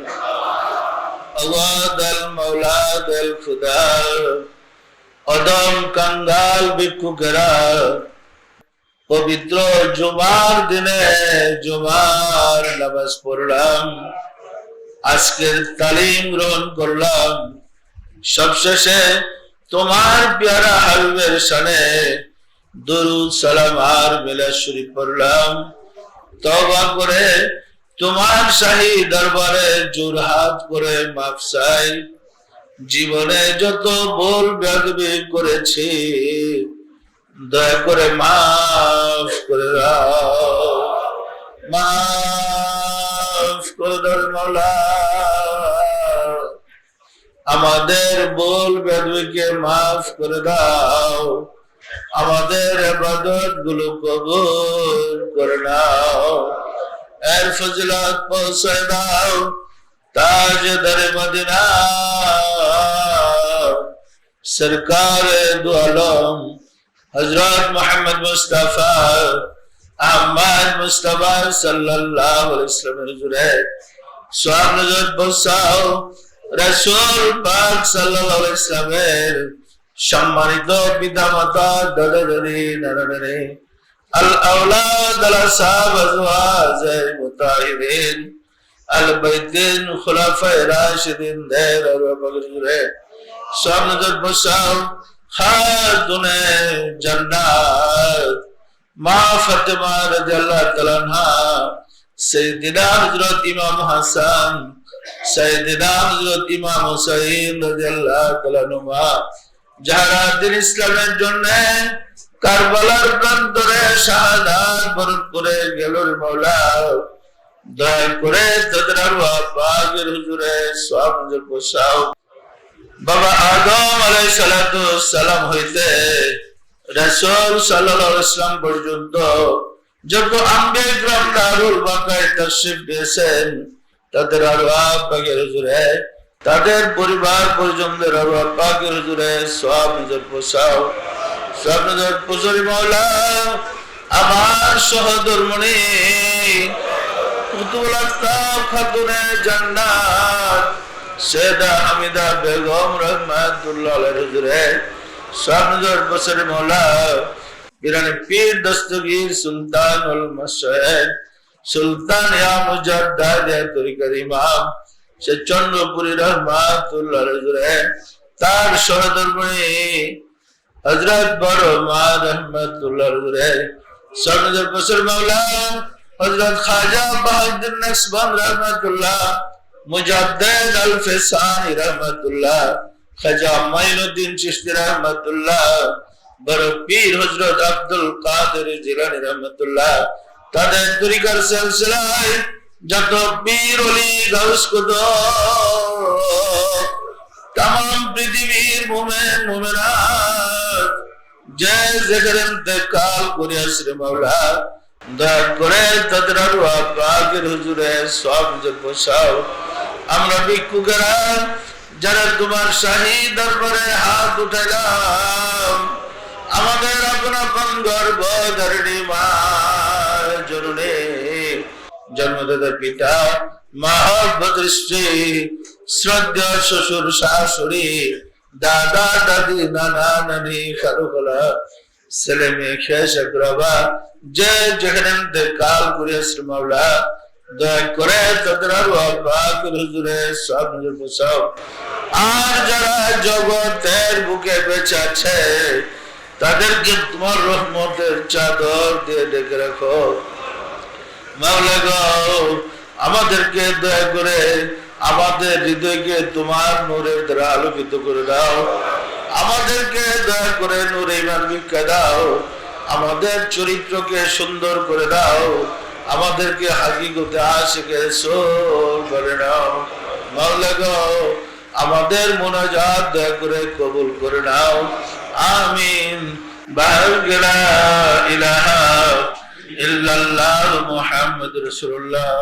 আল্লাহ দল মৌলা দল খুদা অদম কাঙ্গাল ভিক্ষুকেরা পবিত্র জুমার দিনে জুমার নামাজ পড়লাম, আজকের তালিম গ্রহণ করলাম, সবশেষে তোমার প্যারা হাবিবের শানে দুরূদ সালাম আর মিলাদ শরীফ পড়লাম। তওবা করে তোমার শাহী দরবারে জোরহাত করে মাফ চাই। জীবনে যত ভুল বেয়াদবি করেছি দয়া করে মাফ করে দাও, মাফ করে দাও মাওলা। আমাদের ভুল বেয়াদবিকে মাফ করে দাও, আমাদের ইবাদত গুলো কবুল করে নাও। এর ফজিলত পৌঁছায় দাও তাজদার মদিনা সরকার দু আলম হযরত মুহাম্মদ মুস্তাফা আহমদ মুস্তাফা সাল্লাল্লাহু আলাইহি ওয়াসাল্লামের হুজুরে সওয়াব নজর পৌঁছাও। রাসূল পাক সাল্লাল্লাহু আলাইহি ওয়াসাল্লামের সম্মানিত পিতামাতা দাদা দাদি নানা নানি আল আওলাদ আল আসহাব আজওয়াজ মুতাহিরিন আল বাইতিন খুলাফায়ে রাশিদিন দের আর বগরে সব নজর বসাও। খাতুনে জান্নাত মা ফাতেমা রাদিয়াল্লাহু তাআলা আনহা, সাইয়্যিদনা হযরত ইমাম হাসান, সাইয়্যিদনা হযরত ইমাম হুসাইন রাদিয়াল্লাহু তাআলা আনহুমা, যারা দিন ইসলামের জন্য কারবালার প্রান্তরে শাহাদাত বরণ করে গেল মাওলা, দয়া করে তাদের আরওয়াহ পাকের হুজুরে সওয়াব নজর বসাও। বাবা আদম আলাইহিস সালাতু ওয়াস সালাম হইতে রাসূল সাল্লাল্লাহু আলাইহি ওয়াসাল্লাম পর্যন্ত যত আম্বিয়া کرام দারুল বাকায়ে তাশরীফ দিয়েছেন তাদের আরওয়াহ পাকের হুজুরে, তাদের পরিবার পরিজনদের আরওয়াহ পাকের হুজুরে সওয়াব নজর বসাও। সওয়াব নজর বসারি মাওলা। আমার সহধর্মণি কুতুবুল আফতাব খাতুনে জান্নাত সৈয়দা হামিদা বেগম রহমাতুল্লাহ আলাইহা হুজুরে সওয়াব নজর বসারি মাওলা। পিরানে পীর দস্তগীর সুলতানুল মাশায়েখ সুলতান ইয়া মুজাদ্দিদ তরিকার ইমাম সে চন্দ্রপুরী রহমাতুল্লাহ আলাইহি হুজুরে, তার সহধর্মণি হযরত বড় মা রহমাতুল্লাহ আলাইহি হুজুরে সওয়াব নজর বসারি মাওলা। হযরত খাজা বাহাউদ্দিন নকশবন্দ রহমাতুল্লাহ, মুজাদ্দিদ আল ফিসানি রহমাতুল্লাহ, খাজা মাইনুদ্দিন চিশতি রহমাতুল্লাহ, বড় পীর হযরত আব্দুল কাদের জিলানী রহমাতুল্লাহ, তাদের তরিকার সিলসিলায় যত পীর ওলি গাউস কুতুব तमाम পৃথিবীর মুমিন মুমিনাত যে যেখানে ইন্তেকাল করে আসরে মাওলা, দয়া করে তাদের আরওয়াহ পাকের হুজুরে সওয়াব নজর বসাও। আমরা ভিক্ষুকেরা যারা তোমার শাহী দরবারে হাত উঠাইলাম, আমাদের আপন আপন গর্ভধারিণী মা জননী জন্মদাতা পিতা মহব্বতের স্ত্রী শ্রদ্ধা শ্বশুর শাশুড়ি দাদা দাদি নানা নানি খালু খালা ছেলে মেয়ে খেস একরাবা যে যেখানে ইন্তেকাল করে আসরে মাওলা, দয়া করে তাদের আরওয়াহ পাকের হুজুরে সওয়াব নজর বসাও। আর যারা জগতের বুকে বেঁচে আছে তাদেরকে তোমার রহমতের চাদর দিয়ে ঢেকে রাখো মাওলা গো। আমাদেরকে দয়া করে আমাদের হৃদয়কে তোমার নূরের দ্বারা আলোকিত করে দাও, আমাদেরকে দয়া করে নূরে ঈমান ভিক্ষা দাও, আমাদের চরিত্রকে সুন্দর করে দাও, আমাদেরকে হাকিকতে আশিকে রাসূল করে নাও মাওলা গো। আমাদের মুনাজাত দয়া করে কবুল করে নাও, আমিন। লা ইলাহা ইল্লাল্লাহ মুহাম্মাদুর রাসূলুল্লাহ।